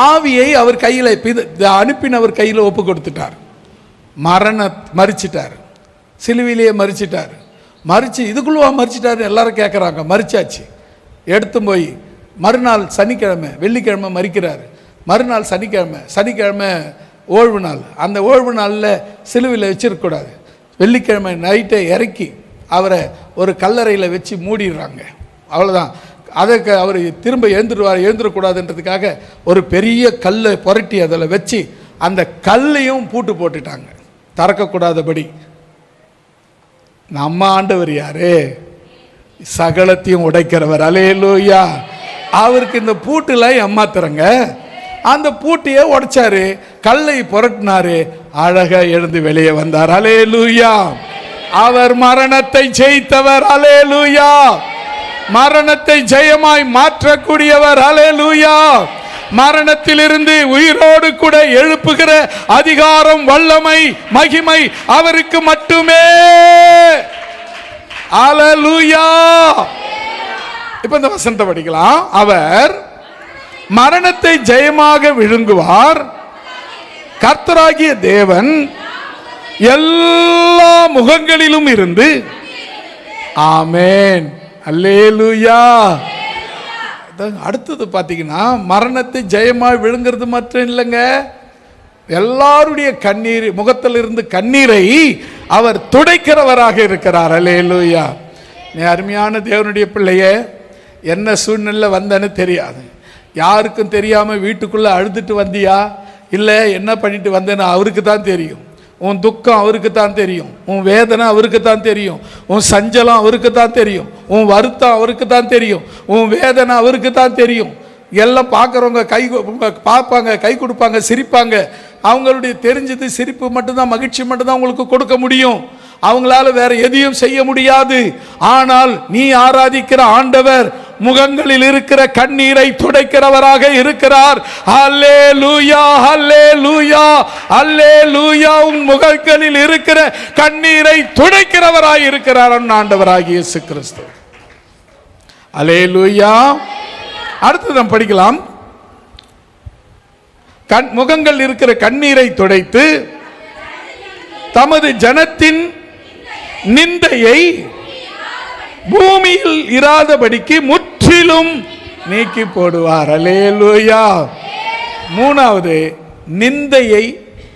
ஆவியை அவர் கையில் அனுப்பினவர் கையில் ஒப்பு கொடுத்துட்டார். மறிச்சிட்டார், சிலுவையிலேயே மறிச்சிட்டார். இதுக்குள்ளவா மறிச்சிட்டாரு எல்லாரும் கேட்குறாங்க. மறிச்சாச்சு. எடுத்து போய் மறுநாள் சனிக்கிழமை, வெள்ளிக்கிழமை மறிக்கிறார். மறுநாள் சனிக்கிழமை ஓய்வு நாள். அந்த ஓய்வு நாளில் சிலுவையில் வச்சிருக்கக்கூடாது. வெள்ளிக்கிழமை நைட்டை இறக்கி அவரை ஒரு கல்லறையில் வச்சு மூடிடுறாங்க. அவ்வளோதான். அதற்கு அவர் திரும்ப எழுந்துடக்கூடாதுன்றதுக்காக ஒரு பெரிய கல்லை புரட்டி அதில் வச்சு அந்த கல்லையும் பூட்டு போட்டுட்டாங்க, திறக்கக்கூடாதபடி. நம்ம ஆண்டவர் யாரு? சகலத்தையும் உடைக்கிறவர். அல்லேலூயா. அவருக்கு இந்த பூட்டுலாம் ஏமாத்துறங்க. அந்த பூட்டியை உடைச்சாரு, கல்லை புரட்டினாரு, அழகா எழுந்து வெளியே வந்தார். அல்லேலூயா. அவர் மரணத்தை ஜெயித்தவர். அல்லேலூயா. மரணத்தை ஜெயமாய் மாற்றக்கூடியவர். அல்லேலூயா. மரணத்திலிருந்து உயிரோடு கூட எழுப்புகிற அதிகாரம், வல்லமை, மகிமை அவருக்கு மட்டுமே. அல்லேலூயா. இப்ப இந்த வசனத்தை படிக்கலாம். அவர் மரணத்தை ஜெயமாக விழுங்குவார். கர்த்தராகிய தேவன் எல்லா முகங்களிலும் இருந்து. ஆமென். அல்லேலூயா. அடுத்தது பார்த்தீங்கன்னா, மரணத்தை ஜெயமாக விழுங்கிறது மட்டும் இல்லைங்க, எல்லாருடைய கண்ணீர் முகத்திலிருந்து கண்ணீரை அவர் துடைக்கிறவராக இருக்கிறார். அல்லேலூயா. நீ அருமையான தேவனுடைய பிள்ளையே, என்ன சூழ்நிலை வந்தன்னு தெரியாது, யாருக்கும் தெரியாமல் வீட்டுக்குள்ளே அழுதுட்டு வந்தியா, இல்லை என்ன பண்ணிட்டு வந்தேன்னு அவருக்கு தான் தெரியும். உன் துக்கம் அவருக்கு தான் தெரியும், உன் வேதனை அவருக்கு தான் தெரியும், உன் சஞ்சலம் அவருக்கு தான் தெரியும், உன் வருத்தம் அவருக்கு தான் தெரியும், உன் வேதனை அவருக்கு தான் தெரியும். எல்லாம் பார்க்குறவங்க பார்ப்பாங்க, கை கொடுப்பாங்க, சிரிப்பாங்க. அவங்களுடைய தெரிஞ்சது சிரிப்பு மட்டும்தான், மகிழ்ச்சி மட்டும்தான் உங்களுக்கு கொடுக்க முடியும். அவங்களால வேற எதையும் செய்ய முடியாது. ஆனால் நீ ஆராதிக்கிற ஆண்டவர் முகங்களில் இருக்கிற கண்ணீரை துடைக்கிறவராக இருக்கிறார். அல்லேலூயா, அல்லேலூயா, அல்லேலூயா. உன் முகங்களில் இருக்கிற கண்ணீரை துடைக்கிறவராய் இருக்கிறார் ஆண்டவராகிய இயேசு கிறிஸ்து. அல்லேலூயா. அடுத்து நாம் படிக்கலாம். முகங்கள் இருக்கிற கண்ணீரை துடைத்து தமது ஜனத்தின் நிந்தையை பூமியில் இராதபடிக்கு முற்றிலும் நீக்கி போடுவார். அல்லேலூயா. மூணாவது, நிந்தையை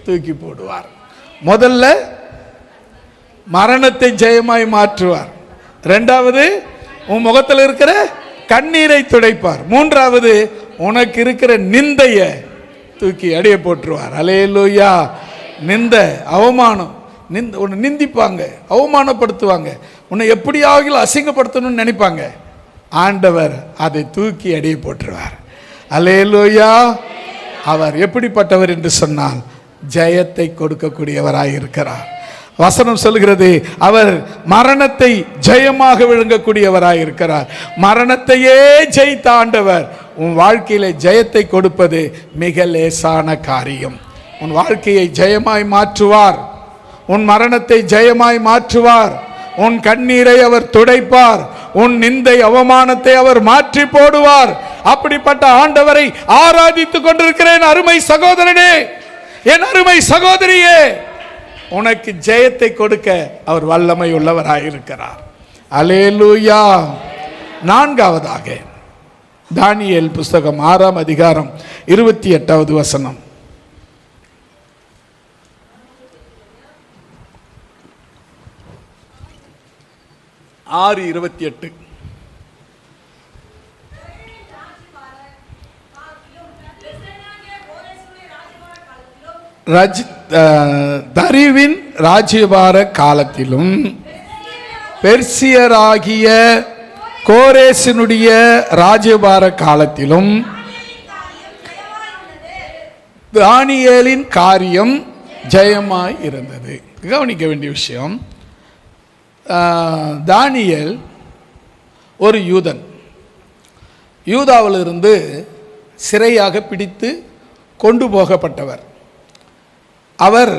தூக்கி போடுவார். முதல்ல மரணத்தை ஜெயமாய் மாற்றுவார். இரண்டாவது, உன் முகத்தில் இருக்கிற கண்ணீரை துடைப்பார். மூன்றாவது, உனக்கு இருக்கிற நிந்தையை தூக்கி அடைய போட்டுருவார். அல்லேலூயா. நிந்த, அவமானம், உன்னை நிந்திப்பாங்க, அவமானப்படுத்துவாங்க, உன்னை எப்படியாவது அசிங்கப்படுத்தணும்னு நினைப்பாங்க. ஆண்டவர் அதை தூக்கி அடைய போட்டுருவார். அல்லேலூயா. அவர் எப்படிப்பட்டவர் என்று சொன்னால் ஜெயத்தை கொடுக்கக்கூடியவராய் இருக்கிறார். வசனம் சொல்கிறது, அவர் மரணத்தை ஜெயமாக விழுங்கக்கூடியவராய் இருக்கிறார். மரணத்தையே ஜெயித்த ஆண்டவர் உன் வாழ்க்கையில ஜெயத்தை கொடுப்பது மிக லேசான காரியம். உன் வாழ்க்கையை ஜெயமாய் மாற்றுவார். உன் மரணத்தை ஜெயமாய் மாற்றுவார். உன் கண்ணீரை அவர் துடைப்பார். உன் நிந்தை அவமானத்தை அவர் மாற்றி போடுவார். அப்படிப்பட்ட ஆண்டவரை ஆராதித்துக் கொண்டிருக்கிறேன் அருமை சகோதரனே, என் அருமை சகோதரியே. உனக்கு ஜெயத்தை கொடுக்க அவர் வல்லமை உள்ளவராயிருக்கிறார். அல்லேலூயா. நான்காவதாக தானியேல் புஸ்தகம் 6ஆம் அதிகாரம் 28வது வசனம். ஆறு 28. தரிவின் ராஜ்யபார காலத்திலும் பெர்சியராகிய கோரேசினுடைய ராஜ்யபார காலத்திலும் தானியேலின் காரியம் ஜெயமாய் இருந்தது. கவனிக்க வேண்டிய விஷயம், தானியேல் ஒரு யூதன். யூதாவிலிருந்து சிறையாக பிடித்து கொண்டு போகப்பட்டவர். அவர்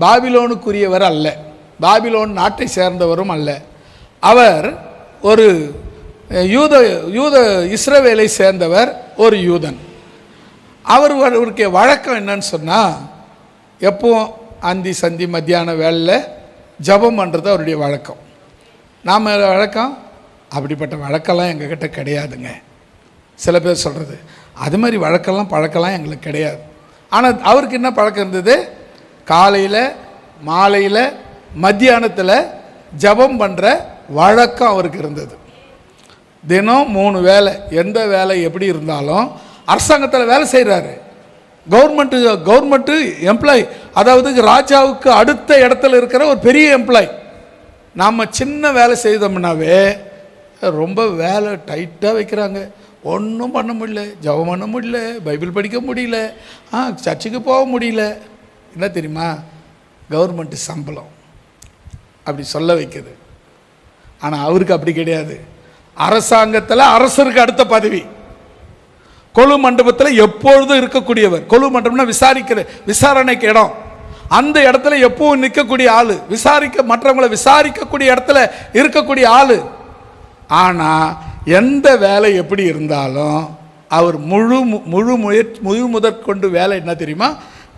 பாபிலோனுக்குரியவர் அல்ல, பாபிலோன் நாட்டை சேர்ந்தவரும் அல்ல. அவர் ஒரு யூத இஸ்ரவேலை சேர்ந்தவர், ஒரு யூதன். அவருக்கு வழக்கம் என்னன்னு சொன்னால், எப்போ அந்தி சந்தி மத்தியான வேலையில் ஜபம் பண்ணுறது அவருடைய வழக்கம். நாம் வழக்கம் அப்படிப்பட்ட வழக்கெல்லாம் எங்ககிட்ட கிடையாதுங்க. சில பேர் சொல்கிறது அது மாதிரி வழக்கெல்லாம் பழக்கெல்லாம் எங்களுக்கு கிடையாது. ஆனால் அவருக்கு என்ன பழக்கம் இருந்தது? காலையில், மாலையில், மத்தியானத்தில் ஜபம் பண்ணுற வழக்கம் அவருக்கு இருந்தது. தினம் 3 வேலை, எந்த வேலை எப்படி இருந்தாலும் அரசாங்கத்தில் வேலை செய்கிறாரு. கவர்மெண்ட்டு எம்ப்ளாய், அதாவது ராஜாவுக்கு அடுத்த இடத்துல இருக்கிற ஒரு பெரிய எம்ப்ளாய். நாம் சின்ன வேலை செய்தோம்னாவே ரொம்ப வேலை டைட்டாக வைக்கிறாங்க. ஒன்றும் பண்ண முடியல, ஜபம் பண்ண முடியல, பைபிள் படிக்க முடியல, சர்ச்சுக்கு போக முடியல. என்ன தெரியுமா? கவர்மெண்ட்டு சம்பளம் அப்படி சொல்ல வைக்குது. ஆனால் அவருக்கு அப்படி கிடையாது. அரசாங்கத்தில் அரசருக்கு அடுத்த பதவி, கொலு மண்டபத்தில் எப்பொழுதும் இருக்கக்கூடியவர். கொலு மண்டபம்னா விசாரணைக்கு இடம். அந்த இடத்துல எப்பவும் நிற்கக்கூடிய ஆள், மற்றவங்களை விசாரிக்கக்கூடிய இடத்துல இருக்கக்கூடிய ஆள். ஆனால் எந்த வேலை எப்படி இருந்தாலும் அவர் முழு முதற்கொண்டு வேலை என்ன தெரியுமா?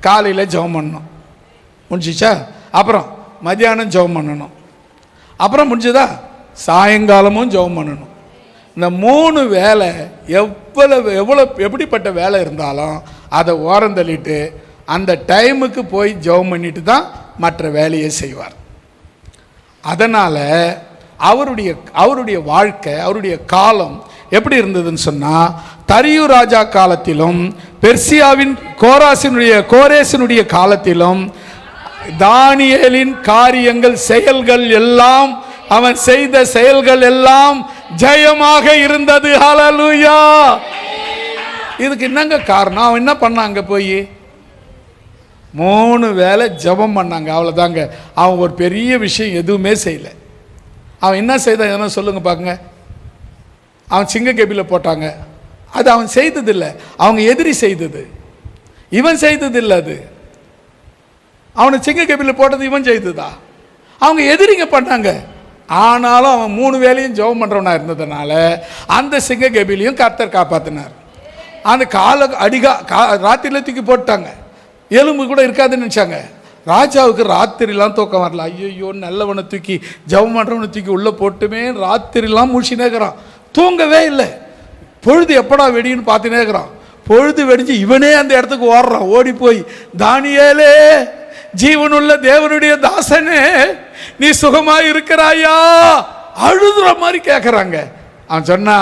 காலையில் ஜெபம் பண்ணணும், முடிஞ்சிச்சா? அப்புறம் மத்தியானம் ஜெபம் பண்ணணும், அப்புறம் முடிஞ்சதா சாயங்காலமும் ஜெபம் பண்ணணும். இந்த 3 வேலை எப்படிப்பட்ட வேலை இருந்தாலும் அதை ஓரம் தள்ளிட்டு அந்த டைமுக்கு போய் ஜெபம் பண்ணிட்டு தான் மற்ற வேலையை செய்வார். அதனால் அவருடைய வாழ்க்கை, அவருடைய காலம் எப்படி இருந்ததுன்னு சொன்னால், தரியு ராஜா காலத்திலும் பெர்சியாவின் கோரேசினுடைய காலத்திலும் தானியேலின் காரியங்கள், செயல்கள் எல்லாம், அவன் செய்த செயல்கள் எல்லாம் ஜெயமாக இருந்தது. ஹல்லேலூயா. இதுக்கு என்னங்க காரணம்? அவன் என்ன பண்ணாங்க? போய் 3 வேளை ஜெபம் பண்ணாங்க, அவ்வளோதாங்க. அவன் ஒரு பெரிய விஷயம் எதுவுமே செய்யலை. அவன் என்ன செய்தான்? எதனா சொல்லுங்க பார்க்குங்க. அவன் சிங்க கெபியில் போட்டாங்க. அது அவன் செய்ததில்லை, அவங்க எதிரி செய்தது. இவன் செய்ததில்லை. அது அவனை சிங்க கெபியில் போட்டது இவன் செய்ததா? அவங்க எதிரிங்க பண்ணாங்க. ஆனாலும் அவன் 3 வேளையும் ஜெபம் பண்ணுறவனா இருந்ததுனால அந்த சிங்க கெபிலையும் கர்த்தர் காப்பாற்றினார். அந்த காலை ராத்திரியில் தூக்கி போட்டாங்க, எலும்பு கூட இருக்காதுன்னு நினச்சாங்க. ராஜாவுக்கு ராத்திரிலாம் தூக்கம் வரல. ஐயோ, நல்லவனை தூக்கி ஜெபம் பண்ணுறவனை தூக்கி உள்ளே போட்டுமே ராத்திரிலாம் முழிச்சுனே இருக்கிறான், தூங்கவே இல்லை. பொழுது எப்படா வெடின்னு பார்த்துனே இருக்கிறான். பொழுது வெடிஞ்சு இவனே அந்த இடத்துக்கு ஓடுறான். ஓடி போய், தானியேலே, ஜீவனுள்ள தேவனுடைய தாசனே, நீ சுகமாக இருக்கிறாயா? அழுதுற மாதிரி கேட்குறாங்க. அவன் சொன்னா,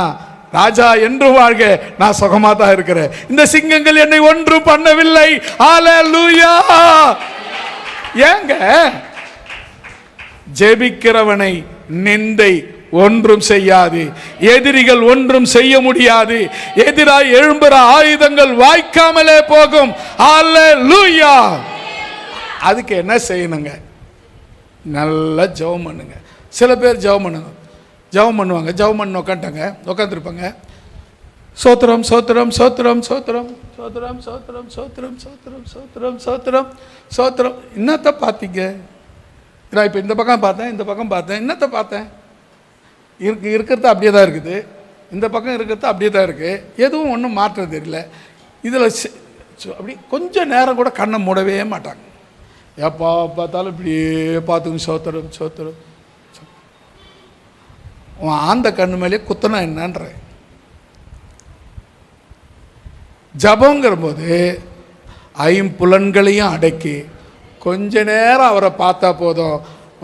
ராஜா என்று வாழ்க, நான் சுகமாக தான் இருக்கிறேன், இந்த சிங்கங்கள் என்னை ஒன்றும் பண்ணவில்லை. ஹல்லேலூயா. ஏங்க, ஜெபிக்கிறவனை நிந்தை ஒன்றும் செய்யாது, எதிரிகள் ஒன்றும் செய்ய முடியாது. எதிராய் எழும்புற ஆயுதங்கள் வாய்க்காமலே போகும். ஹல்லேலூயா. அதுக்கு என்ன செய்யணுங்க? நல்லா ஜெபம் பண்ணுங்க. சில பேர் ஜெபம் பண்ணுவாங்க, ஜெபம் பண்ண உட்காந்துருப்பாங்க. சோத்திரம் சோத்திரம் சோத்திரம் சோத்திரம் சோத்திரம் சோத்திரம் சோத்திரம் சோத்திரம் சோத்திரம் சோத்திரம் சோத்திரம். என்னத்தை பார்த்தீங்க? நான் இப்போ இந்த பக்கம் பார்த்தேன், இந்த பக்கம் பார்த்தேன், என்னத்தை பார்த்தேன்? இருக்கிறது அப்படியே தான் இருக்குது, இந்த பக்கம் இருக்கிறது அப்படியே தான் இருக்குது, எதுவும் ஒன்றும் மாற்றது இல்லை. இதில் அப்படி கொஞ்சம் நேரம் கூட கண்ணை மூடவே மாட்டாங்க. எப்போ பார்த்தாலும் இப்படியே பார்த்துங்க, சோத்திரம் சோத்திரம். உன் ஆந்த கண்ணு மேலே குத்தனா என்னன்ற ஜபங்கிற போது ஐம்புலன்களையும் அடக்கி கொஞ்ச நேரம் அவரை பார்த்தா போதும்.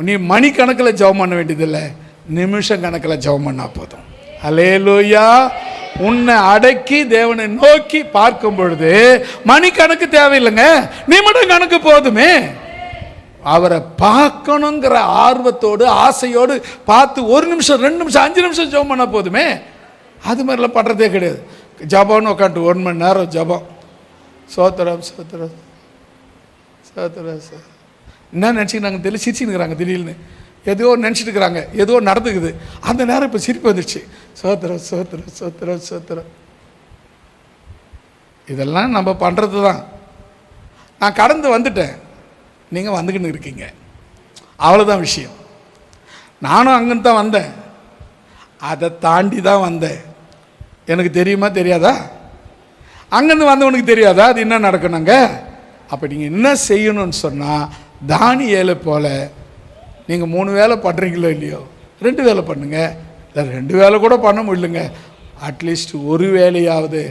நீ மணிக்கணக்கில் ஜெபம் பண்ண வேண்டியதில்லை, நிமிஷம் கணக்கில் ஜெபம் பண்ணா போதும். ஹல்லேலூயா. உன்னை அடக்கி தேவனை நோக்கி பார்க்கும் பொழுது மணிக்கணக்கு தேவையில்லைங்க, நிமிடம் கணக்கு போதுமே. அவரை பார்க்கணுங்கிற ஆர்வத்தோடு ஆசையோடு பார்த்து 1 நிமிஷம் 2 நிமிஷம் 5 நிமிஷம் ஜெபம் பண்ண போதுமே. அது மாதிரிலாம் பண்ணுறதே கிடையாது. ஜபம்னு உட்காந்து 1 மணி நேரம் ஜபம். சோத்திரம் சோத்திரம் சோத்திரம். என்ன நினச்சிக்கிறாங்க தெரியல, சிரிச்சுக்கிறாங்க. திடீர்னு ஏதோ நினச்சிட்டு இருக்கிறாங்க, ஏதோ நடந்துக்குது. அந்த நேரம் இப்போ சிரிப்பு வந்துடுச்சு. சோத்திரம் சோத்திரம் சோத்திரம் சோத்திரம். இதெல்லாம் நம்ம பண்ணுறது தான். நான் கடந்து வந்துட்டேன், நீங்கள் வந்துக்கின்னு இருக்கீங்க, அவ்வளோதான் விஷயம். நானும் அங்கேருந்து தான் வந்தேன், அதை தாண்டி தான் வந்தேன். எனக்கு தெரியுமா தெரியாதா? அங்கேருந்து வந்தவனுக்கு தெரியாதா அது என்ன நடக்கணுங்க? அப்போ நீங்கள் என்ன செய்யணும்னு சொன்னால், தானியேலை போல நீங்கள் 3 வேலை பண்ணுறீங்களோ இல்லையோ, 2 வேலை பண்ணுங்க. இல்லை 2 வேலை கூட பண்ண முடியலங்க, அட்லீஸ்ட் 1 வேலையாவது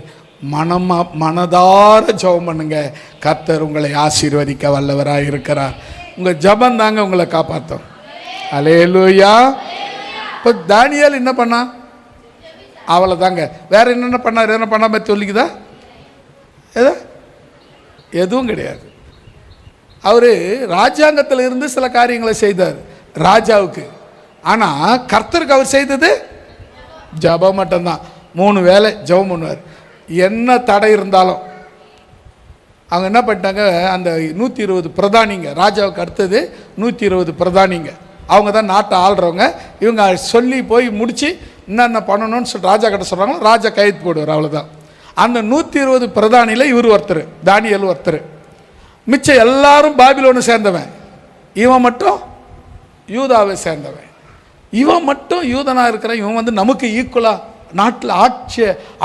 மனதார ஜெபம் பண்ணுங்க. கர்த்தர் உங்களை ஆசீர்வதிக்க வல்லவராக இருக்கிறார். உங்கள் ஜெபம் தாங்க உங்களை காப்பாற்றும். ஹல்லேலூயா. இப்போ தானியேல் என்ன பண்ணா? அவ்வளோதாங்க. வேற என்னென்ன பண்ணார்? என்ன பண்ணாம சொல்லிக்குதா? எதுவும் கிடையாது. அவர் ராஜாங்கத்தில் இருந்து சில காரியங்களை செய்தார் ராஜாவுக்கு. ஆனால் கர்த்தருக்கு அவர் செய்தது ஜெபம் மட்டும்தான். 3 வேளை ஜெபம் பண்ணுவார். என்ன தடை இருந்தாலும் அவங்க என்ன பண்ணிட்டாங்க, அந்த 120 பிரதானிங்க, ராஜாவுக்கு அடுத்தது 120 பிரதானிங்க, அவங்க தான் நாட்டை ஆள்றவங்க. இவங்க சொல்லி போய் முடித்து என்னென்ன பண்ணணும்னு சொல்லி ராஜா கிட்ட சொல்கிறாங்களோ ராஜா கைது போடுவார், அவ்வளோதான். அந்த 120 பிரதானியில் இவர் ஒருத்தர், தானியேல் ஒருத்தர். மிச்சம் எல்லாரும் பாபிலோனை சேர்ந்தவன், இவன் மட்டும் யூதாவை சேர்ந்தவன். இவன் மட்டும் யூதனாக இருக்கிற இவன் வந்து நமக்கு ஈக்குவலாக நாட்டில்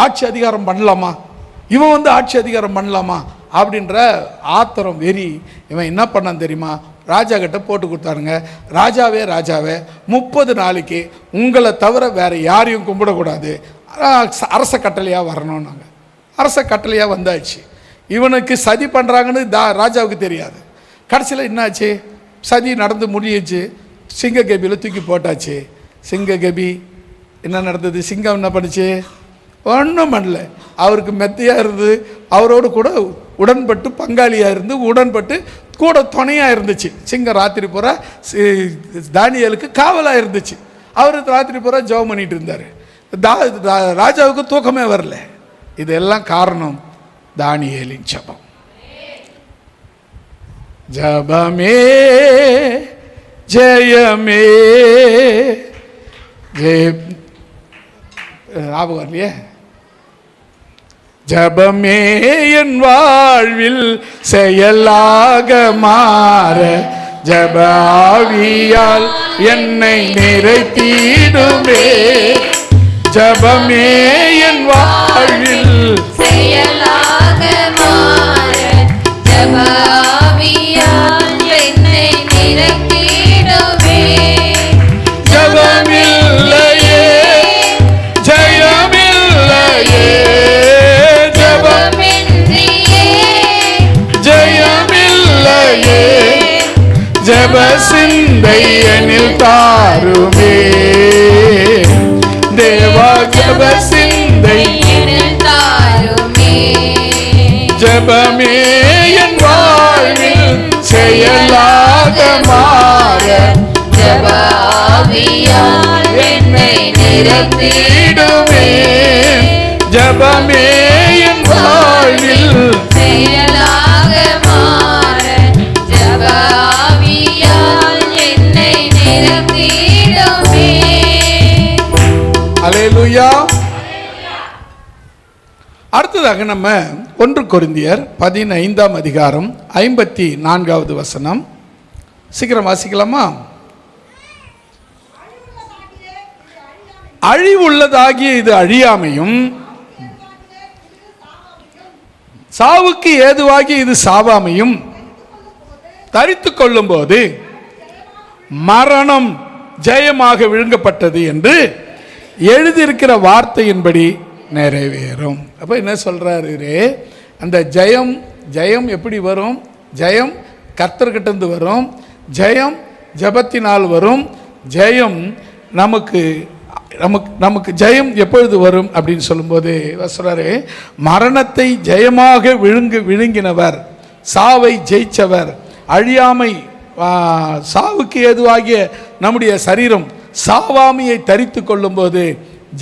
ஆட்சி அதிகாரம் பண்ணலாமா, இவன் ஆட்சி அதிகாரம் பண்ணலாமா அப்படின்ற ஆத்திரம் வெறி இவன் என்ன பண்ணான் தெரியுமா? ராஜா கிட்ட போட்டு கொடுத்தாருங்க. ராஜாவே 30 நாளைக்கு உங்களை தவிர வேற யாரையும் கும்பிடக்கூடாது, அரச கட்டளையாக வரணும்னாங்க. அரச கட்டளையாக வந்தாச்சு. இவனுக்கு சதி பண்ணுறாங்கன்னு ராஜாவுக்கு தெரியாது. கடைசியில் என்னாச்சு? சதி நடந்து முடிஞ்சிச்சு. சிங்க கபியில் தூக்கி போட்டாச்சு. சிங்க கபி என்ன நடந்தது? சிங்கம் என்ன பண்ணுச்சு? ஒன்றும் பண்ணல. அவருக்கு மெத்தையாக இருந்து அவரோடு கூட உடன்பட்டு பங்காளியாக இருந்து உடன்பட்டு கூட துணையாக இருந்துச்சு. சிங்கம் ராத்திரி பூரா தானியேலுக்கு காவலாக இருந்துச்சு. அவர் ராத்திரி பூரா ஜெபம் பண்ணிட்டு இருந்தார். ராஜாவுக்கு தூக்கமே வரல. இதெல்லாம் காரணம் தானியேலின் ஜெபம். ஜெபமே ஜெயமே ஞாபகம் இல்லையே. ஜபமே என் வாழ்வில் செயலாக மாற ஜப ஆவியால் என்னை நிறைத்திடுமே. ஜபமே என் வாழ்வில் செயலாக மாற ஜப ஆவியால் என்னை நிறைத்திடுமே. ஜபமில்லையே ஜெயமில்லையே, ஜபமின்றியே ஜெயமில்லையே, ஜப சிந்தை எனில் தாருமே தேவா, ஜப சிந்தை எனில் தாருமே. ஜபமே என் வாழ்வில் செயலாக மாற ஜப ஆவியால் என்னை நிறைத்திடுமே. ஜபமே என் வாழ்வில் செயலாக மாற ஜப ஆவியால் என்னை நிறைத்திடுமே. அல்லேலூயா. அடுத்ததாக நம்ம 1 கொரிந்தியர் 15ஆம் அதிகாரம் 54வது வசனம். சீக்கிரம் வாசிக்கலாமா? அழிவுள்ளதாகிய இது அழியாமையும், சாவுக்கு ஏதுவாகி இது சாவாமையும் தரித்து கொள்ளும் போது மரணம் ஜெயமாக விழுங்கப்பட்டது என்று எழுதியிருக்கிற வார்த்தையின்படி நிறைவேறும். அப்போ என்ன சொல்றாரு? அந்த ஜெயம் ஜெயம் எப்படி வரும்? ஜெயம் கர்த்தர்கிட்டேருந்து வரும். ஜெயம் ஜபத்தினால் வரும். ஜெயம் நமக்கு நமக்கு நமக்கு ஜெயம் எப்பொழுது வரும் அப்படின்னு சொல்லும்போது சொல்றாரு, மரணத்தை ஜெயமாக விழுங்கினவர், சாவை ஜெயிச்சவர், அழியாமை சாவுக்கு ஏதுவாகிய நம்முடைய சரீரம் சாவாமியை தரித்து கொள்ளும் போது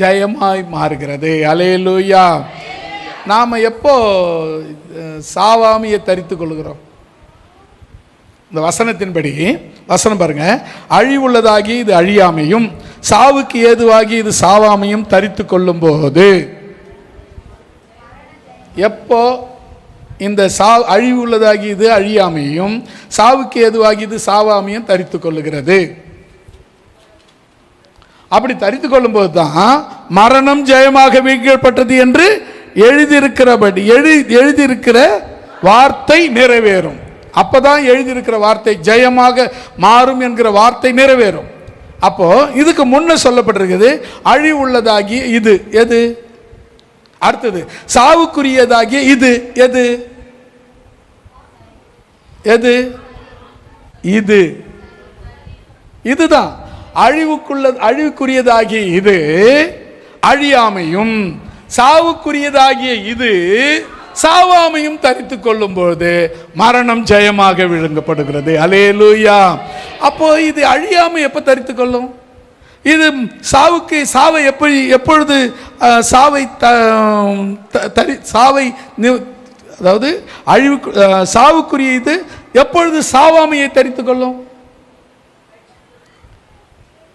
ஜெயமாய் மாறுகிறது. அல்லேலூயா. நாம் எப்போ சாவாமியை தரித்து கொள்கிறோம்? இந்த வசனத்தின்படி வசனம் பாருங்க, அழிவுள்ளதாகி இது அழியாமையும் சாவுக்கு ஏதுவாகி இது சாவாமையும் தரித்து கொள்ளும் போது. எப்போ இந்த அழிவுள்ளதாகி இது அழியாமையும் சாவுக்கு ஏதுவாகி இது சாவாமையும் தரித்து கொள்ளுகிறது. அப்படி தரித்து கொள்ளும் போது தான் மரணம் ஜெயமாக வீழ்க்கப்பட்டது என்று எழுதியிருக்கிறபடி எழுதியிருக்கிற வார்த்தை நிறைவேறும். அப்பதான் எழுதியிருக்கிற வார்த்தை ஜெயமாக மாறும் என்கிற வார்த்தை நிறைவேறும். அப்போ இதுக்கு முன்ன சொல்லப்பட்டிருக்குது அழிவுள்ளதாகிய இது எது? அடுத்தது சாவுக்குரியதாகிய இது எது? எது? இது இதுதான் அழிவுக்குரியதாகிய இது அழியாமையும், சாவுக்குரியதாகிய இது சாவாமையும் தரித்து கொள்ளும் பொழுது மரணம் ஜெயமாக விழுங்கப்படுகிறது. அல்லேலூயா. அப்போ இது அழியாமை எப்போ தரித்து கொள்ளும்? இது சாவை எப்பொழுது சாவை அதாவது சாவுக்குரிய இது எப்பொழுது சாவாமையை தரித்து கொள்ளும்?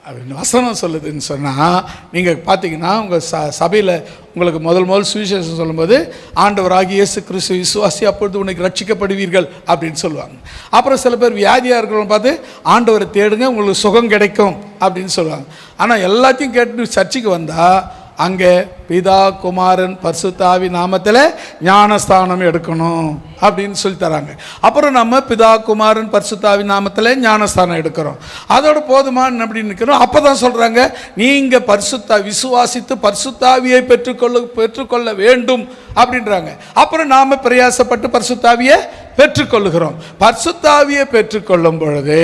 அப்படின்னு வசனம் சொல்லுதுன்னு சொன்னால், நீங்கள் பார்த்தீங்கன்னா உங்கள் சபையில் உங்களுக்கு முதல் சுவிசேஷம் சொல்லும்போது ஆண்டவராகிய இயேசு கிறிஸ்து விசுவாசி அப்பொழுது உனக்கு ரட்சிக்கப்படுவீர்கள் அப்படின்னு சொல்லுவாங்க. அப்புறம் சில பேர் வியாதியாக இருக்கிறவங்க பார்த்து ஆண்டவரை தேடுங்க உங்களுக்கு சுகம் கிடைக்கும் அப்படின்னு சொல்லுவாங்க. ஆனால் எல்லாத்தையும் கேட்டு சர்ச்சுக்கு வந்தால் அங்கே பிதா குமாரன் பரிசுத்த ஆவி நாமத்தில் ஞானஸ்தானம் எடுக்கணும் அப்படின்னு சொல்லி தராங்க. அப்புறம் நம்ம பிதா குமாரன் பரிசுத்த ஆவி நாமத்தில் ஞானஸ்தானம் எடுக்கிறோம். அதோட போதுமான்னு அப்படின்னு நிற்கிறோம். அப்போ தான் சொல்கிறாங்க, நீங்கள் விசுவாசித்து பரிசுத்தாவியை பெற்றுக்கொள்ள வேண்டும் அப்படின்றாங்க. அப்புறம் நாம் பிரயாசப்பட்டு பரிசுத்தாவியை பெற்றுக்கொள்ளுகிறோம். பரிசுத்தாவியை பெற்றுக்கொள்ளும் பொழுது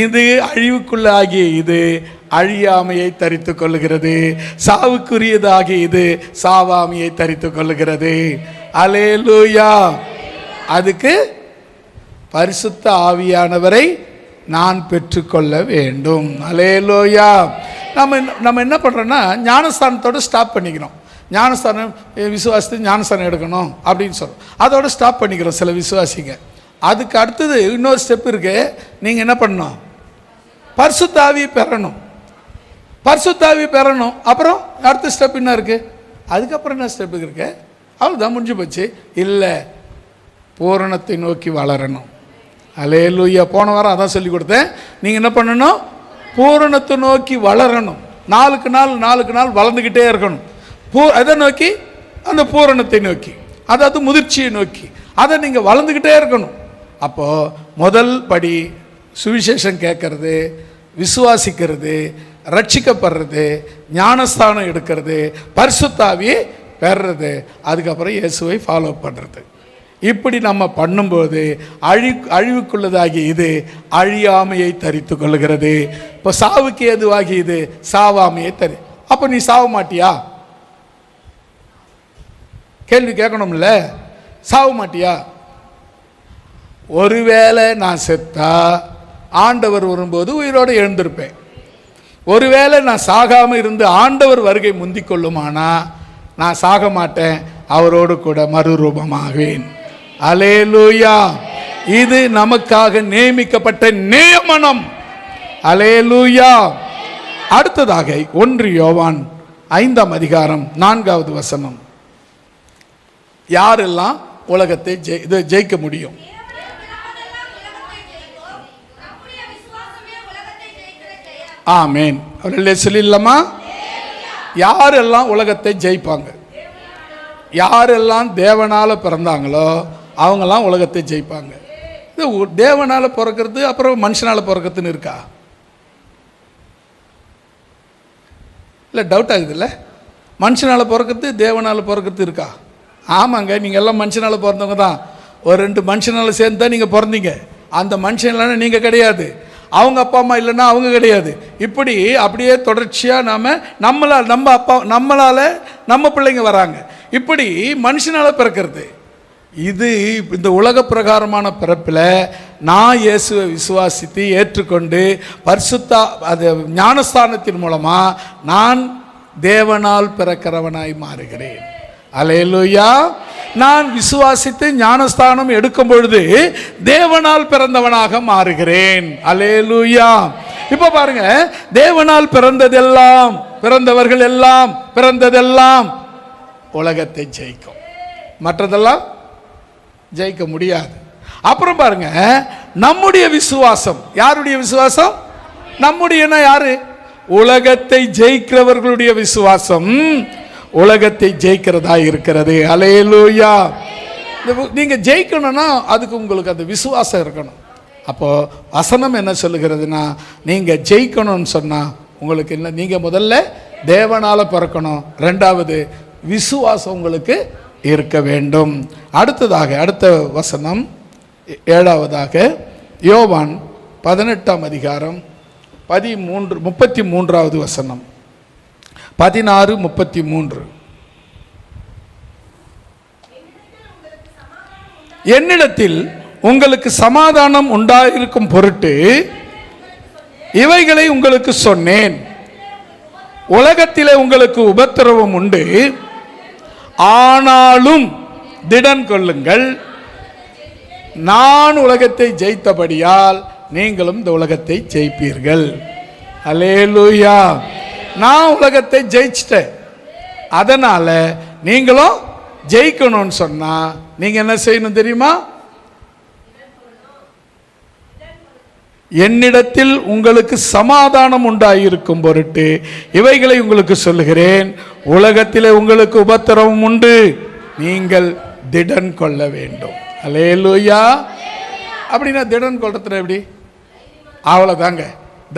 இது அழிவுக்குள்ளாகிய இது அழியாமையை தரித்து கொள்ளுகிறது, சாவுக்குரியதாகிய இது சாவாமையை தரித்து கொள்ளுகிறது. அல்லேலூயா. அதுக்கு பரிசுத்த ஆவியானவரை நான் பெற்றுக்கொள்ள வேண்டும். அல்லேலூயா. நம்ம என்ன பண்ணுறோன்னா ஞானஸ்தானத்தோடு ஸ்டாப் பண்ணிக்கிறோம். ஞானஸ்தானம் விசுவாசத்து ஞானஸ்தானம் எடுக்கணும் அப்படின்னு சொல்கிறோம். அதோடு ஸ்டாப் பண்ணிக்கிறோம் சில விசுவாசிங்க. அதுக்கு அடுத்தது இன்னொரு ஸ்டெப் இருக்குது. நீங்கள் என்ன பண்ணணும்? பரிசுத்த ஆவியை பெறணும். பரிசுத்தாவி பெறணும். அப்புறம் அடுத்த ஸ்டெப் என்ன இருக்குது? அதுக்கப்புறம் என்ன ஸ்டெப்பு இருக்கு? அவ்வளோதான், முடிஞ்சு போச்சு. இல்லை, பூரணத்தை நோக்கி வளரணும். அல்லேலூயா. போன வாரம் அதான் சொல்லி கொடுத்தேன். நீங்கள் என்ன பண்ணணும்? பூரணத்தை நோக்கி வளரணும். நாளுக்கு நாள் வளர்ந்துக்கிட்டே இருக்கணும். எதை நோக்கி? அந்த பூரணத்தை நோக்கி, அதாவது முதிர்ச்சியை நோக்கி. அதை நீங்கள் வளர்ந்துக்கிட்டே இருக்கணும். அப்போது முதல் படி சுவிசேஷம் கேட்கறது, விசுவாசிக்கிறது, ரட்சிக்கப்படுறது, ஞானஸ்தானம் எடுக்கிறது, பரிசுத்தாவியை பெறுறது, அதுக்கப்புறம் இயேசுவை ஃபாலோ பண்ணுறது. இப்படி நம்ம பண்ணும்போது அழிவுக்குள்ளதாகி இது அழியாமையை தரித்து கொள்கிறது. இப்போ சாவுக்கு ஏதுவாகி இது சாவாமையை தரி. அப்போ நீ சாவ மாட்டியா? கேள்வி கேட்கணும்ல. சாவ மாட்டியா? ஒருவேளை நான் செத்தா ஆண்டவர் வரும்போது உயிரோடு எழுந்திருப்பேன். ஒருவேளை நான் சாகாமல் இருந்து ஆண்டவர் வருகை முந்திக் கொள்ளுமானா நான் சாக மாட்டேன், அவரோடு கூட மறுரூபமாவேன். அல்லேலூயா. இது நமக்காக நியமிக்கப்பட்ட நியமனம். அல்லேலூயா. அடுத்ததாக 1 யோவான் 5ஆம் அதிகாரம் 4வது வசனம். யாரெல்லாம் உலகத்தை ஜெயிக்க முடியும்? ஆமேன். அவர்களே சொல்லிடலாமா? யாரெல்லாம் உலகத்தை ஜெயிப்பாங்க? யாரெல்லாம் தேவனால் பிறந்தாங்களோ அவங்கெல்லாம் உலகத்தை ஜெயிப்பாங்க. இது தேவனால் பிறக்கிறது அப்புறம் மனுஷனால் பிறக்கிறதுன்னு இருக்கா? இல்லை, டவுட் ஆகுது இல்லை? மனுஷனால் பிறக்கிறது தேவனால் பிறக்கிறது இருக்கா? ஆமாங்க, நீங்கள் எல்லாம் மனுஷனால் பிறந்தவங்க தான். ஒரு 2 மனுஷனால் சேர்ந்து தான் நீங்கள் பிறந்தீங்க. அந்த மனுஷன் இல்லைன்னா நீங்கள் கிடையாது. அவங்க அப்பா அம்மா இல்லைன்னா அவங்க கிடையாது. இப்படி அப்படியே தொடர்ச்சியாக நம்மளால் நம்ம பிள்ளைங்க வராங்க. இப்படி மனுஷனால் பிறக்கிறது. இது இந்த உலக பிரகாரமான பிறப்பில் நான் இயேசுவை விசுவாசித்து ஏற்றுக்கொண்டு பரிசுத்த அது ஞானஸ்தானத்தின் மூலமாக நான் தேவனால் பிறக்கிறவனாய் மாறுகிறேன். அல்லேலூயா. நான் விசுவாசித்து ஞானஸ்தானம் எடுக்கும் பொழுது தேவனால் பிறந்தவனாக மாறுகிறேன். அல்லேலூயா. இப்போ பாருங்க, தேவனால் பிறந்தவர்கள் எல்லாம் பிறந்ததெல்லாம் உலகத்தை ஜெயிக்கும், மற்றதெல்லாம் ஜெயிக்க முடியாது. அப்புறம் பாருங்க, நம்முடைய விசுவாசம், யாருடைய விசுவாசம்? நம்முடையனா யாரு? உலகத்தை ஜெயிக்கிறவர்களுடைய விசுவாசம் உலகத்தை ஜெயிக்கிறதா இருக்கிறது. அல்லேலூயா. நீங்க ஜெயிக்கணும்னா அதுக்கு உங்களுக்கு அந்த விசுவாசம் இருக்கணும். அப்போ வசனம் என்ன சொல்லுகிறதுனா, நீங்க ஜெயிக்கணும்னு சொன்னா உங்களுக்கு என்ன? நீங்க முதல்ல தேவனால பிறக்கணும். 2வது விசுவாசம் உங்களுக்கு இருக்க வேண்டும். அடுத்ததாக அடுத்த வசனம் 7வதாக யோவான் 18ஆம் அதிகாரம் 33வது வசனம். 16:33. என்னிடத்தில் உங்களுக்கு சமாதானம் உண்டாயிருக்கும் பொருட்டு இவைகளை உங்களுக்கு சொன்னேன். உலகத்திலே உங்களுக்கு உபத்திரவம் உண்டு, ஆனாலும் திடன் கொள்ளுங்கள், நான் உலகத்தை ஜெயித்தபடியால் நீங்களும் இந்த உலகத்தை ஜெயிப்பீர்கள். அல்லேலூயா. நான் உலகத்தை ஜெயிச்சிட்டேன், அதனால நீங்களும் ஜெயிக்கணும்னு சொன்னா நீங்க என்ன செய்யணும் தெரியுமா? என்னிடத்தில் உங்களுக்கு சமாதானம் உண்டாயிருக்கும் பொருட்டு இவைகளை உங்களுக்கு சொல்லுகிறேன். உலகத்திலே உங்களுக்கு உபத்திரவம் உண்டு, நீங்கள் திடன் கொள்ள வேண்டும். அல்லேலூயா. அப்படின்னா திடன் கொள்றதுல எப்படி? அவ்வளோதாங்க,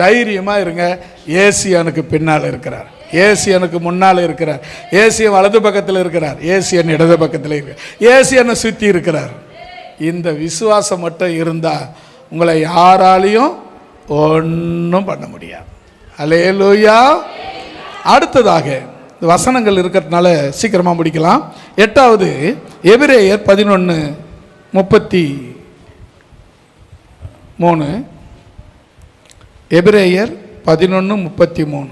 தைரியமா இருங்க. ஏசு எனக்கு பின்னால் இருக்கிறார், ஏசு எனக்கு முன்னால் இருக்கிறார், ஏசு வலது பக்கத்தில் இருக்கிறார், ஏசு என் இடது பக்கத்தில் இருக்கிறார், ஏசு என்னை சுற்றி இருக்கிறார். இந்த விசுவாசம் மட்டும் இருந்தால் உங்களை யாராலையும் ஒன்றும் பண்ண முடியாது. அல்லேலூயா. அடுத்ததாக வசனங்கள் இருக்கிறதுனால சீக்கிரமாக முடிக்கலாம். 8வது எபிரேயர் 11:33. எபிரேயர் 11:33.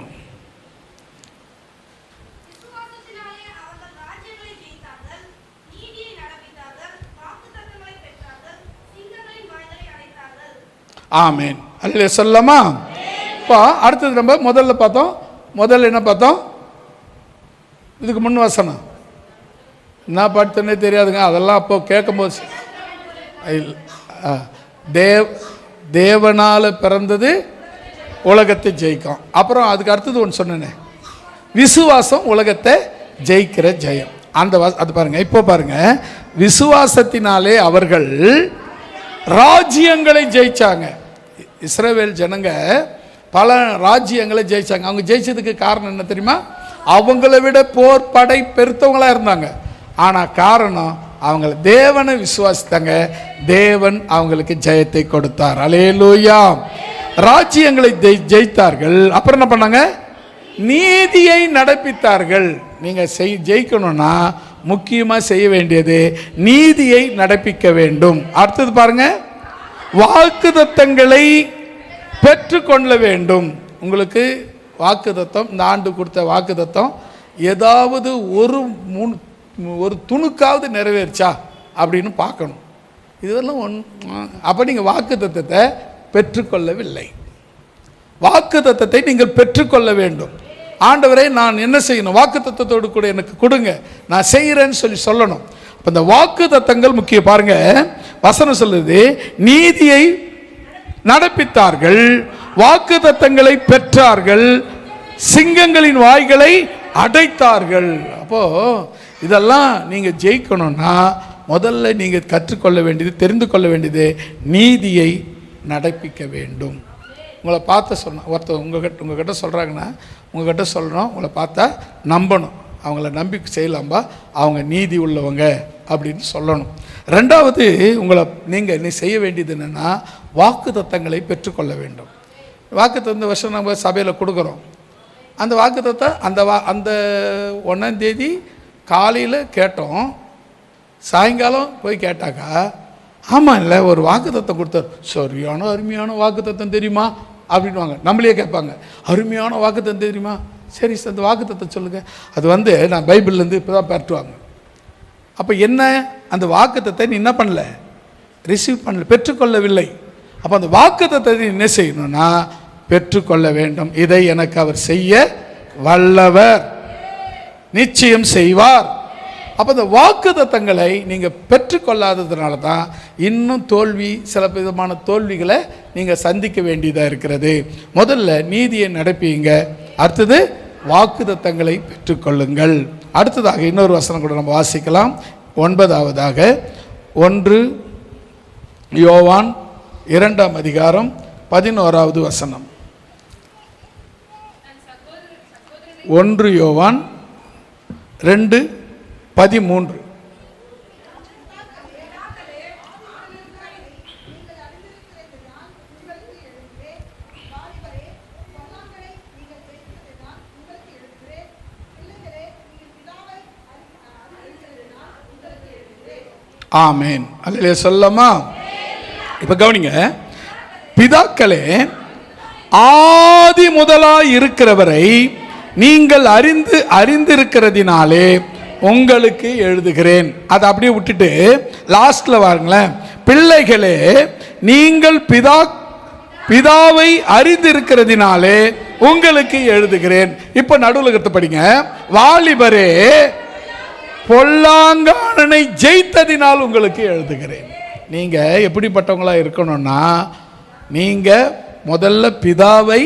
ஆமேன். அல்லேலூயா சொல்லலாமா? இப்போ அடுத்தது நம்ம முதல்ல பார்த்தோம் முதல்ல என்ன பார்த்தோம்? இதுக்கு முன் வசனம் என்ன பாட்டுன்னே தெரியாதுங்க. அதெல்லாம் அப்போ கேட்கும்போது தேவனால் பிறந்தது உலகத்தை ஜெயிக்கும். அப்புறம் அதுக்கு அடுத்தது ஒன்று சொன்னேனே, விசுவாசம் உலகத்தை ஜெயிக்கிற ஜெயம். அந்த அது பாருங்க. இப்போ பாருங்க, விசுவாசத்தினாலே அவர்கள் ராஜ்யங்களை ஜெயிச்சாங்க. இஸ்ரவேல் ஜனங்க பல ராஜ்யங்களை ஜெயிச்சாங்க. அவங்க ஜெயிச்சதுக்கு காரணம் என்ன தெரியுமா? அவங்கள விட போர் படை பெருத்தவங்களா இருந்தாங்க. ஆனால் காரணம், அவங்கள தேவனை விசுவாசித்தாங்க, தேவன் அவங்களுக்கு ஜெயத்தை கொடுத்தார். அல்லேலூயா. ராஜ்யங்களை ஜெயித்தார்கள். அப்புறம் என்ன பண்ணாங்க? நீதியை நடப்பித்தார்கள். நீங்கள் ஜெயிக்கணும்னா முக்கியமாக செய்ய வேண்டியது நீதியை நடப்பிக்க வேண்டும். அடுத்தது பாருங்க, வாக்குத்தத்தங்களை பெற்றுக்கொள்ள வேண்டும். உங்களுக்கு வாக்குத்தத்தம், இந்த ஆண்டு கொடுத்த வாக்குத்தத்தம் ஏதாவது ஒரு துணுக்காவது நிறைவேறிச்சா அப்படின்னு பார்க்கணும். இதெல்லாம் அப்போ நீங்கள் வாக்குத்தத்தத்தை பெற்றுக்கொள்ளவில்லை. வாக்குத்தத்தத்தை நீங்கள் பெற்றுக்கொள்ள வேண்டும். ஆண்டவரே, நான் என்ன செய்யணும்? வாக்குத்தத்தத்தோடு கூட எனக்கு கொடுங்க, நான் செய்கிறேன்னு சொல்லணும். அப்போ இந்த வாக்குத்தத்தங்கள் முக்கியம். பாருங்க, வசனம் சொல்லுது, நீதியை நடப்பித்தார்கள், வாக்குத்தத்தங்களை பெற்றார்கள், சிங்கங்களின் வாய்களை அடைத்தார்கள். அப்போ இதெல்லாம் நீங்க ஜெயிக்கணும்னா முதல்ல நீங்க கற்றுக்கொள்ள வேண்டியது, தெரிந்து கொள்ள வேண்டியது, நீதியை நடப்பிக்க வேண்டும். உங்களை பார்த்து ஒருத்தர் உங்ககிட்ட சொல்கிறாங்கன்னா, உங்ககிட்ட சொல்கிறோம், உங்களை பார்த்தா நம்பணும். அவங்கள நம்பி செய்யலாம்பா, அவங்க நீதி உள்ளவங்க அப்படின்னு சொல்லணும். ரெண்டாவது, நீங்கள் செய்ய வேண்டியது என்னென்னா, வாக்குத்தத்தங்களை பெற்றுக்கொள்ள வேண்டும். வாக்குத்தத்த வருஷம் நம்ம சபையில் கொடுக்குறோம். அந்த வாக்குத்தத்தை அந்த 1ஆம் தேதி காலையில் கேட்டோம், சாயங்காலம் போய் கேட்டாக்கா, ஆமாம் இல்லை ஒரு வாக்குத்தத்தம் கொடுத்தார், சரியான அருமையான வாக்குத்தத்தம் தெரியுமா அப்படின்வாங்க. நம்மளே கேட்பாங்க, அருமையான வாக்குத்தத்தம் தெரியுமா? சரி, அந்த வாக்குத்தத்தம் சொல்லுங்கள். அது நான் பைபிள்லேருந்து இப்போ தான் பெற்றுவாங்க. அப்போ என்ன, அந்த வாக்குத்தத்தை நீ என்ன பண்ணல, ரிசீவ் பண்ணல, பெற்றுக்கொள்ளவில்லை. அப்போ அந்த வாக்குத்தத்தை என்ன செய்யணும்னா பெற்றுக்கொள்ள வேண்டும். இதை எனக்கு அவர் செய்ய வல்லவர், நிச்சயம் செய்வார். அப்போ இந்த வாக்குத்தத்தங்களை நீங்கள் பெற்றுக்கொள்ளாததுனால தான் இன்னும் சில விதமான தோல்விகளை நீங்கள் சந்திக்க வேண்டியதாக இருக்கிறது. முதல்ல நீதியை நடப்பீங்க, அடுத்தது வாக்குத்தத்தங்களை பெற்றுக்கொள்ளுங்கள். அடுத்ததாக இன்னொரு வசனம் கூட நம்ம வாசிக்கலாம். 9ஆவதாக 1 யோவான் 2ஆம் அதிகாரம் 11வது வசனம். 1 யோவான் 2:13. ஆமேன். அல்லேலூயா சொல்லலாமா? இப்ப கவனிங்க, பிதாக்களே, ஆதி முதலாய் இருக்கிறவரை நீங்கள் அறிந்திருக்கிறதினாலே உங்களுக்கு எழுதுகிறேன். அதை அப்படியே விட்டுட்டு லாஸ்ட்ல வாருங்களேன், பிள்ளைகளே நீங்கள் பிதாவை அறிந்திருக்கிறதினாலே உங்களுக்கு எழுதுகிறேன். இப்ப நடுவுலகத்தை படிங்க. வாலிபரே, பொல்லாங்கானனை ஜெயித்ததினால் உங்களுக்கு எழுதுகிறேன். நீங்க எப்படிப்பட்டவங்களா இருக்கணும்னா, நீங்க முதல்ல பிதாவை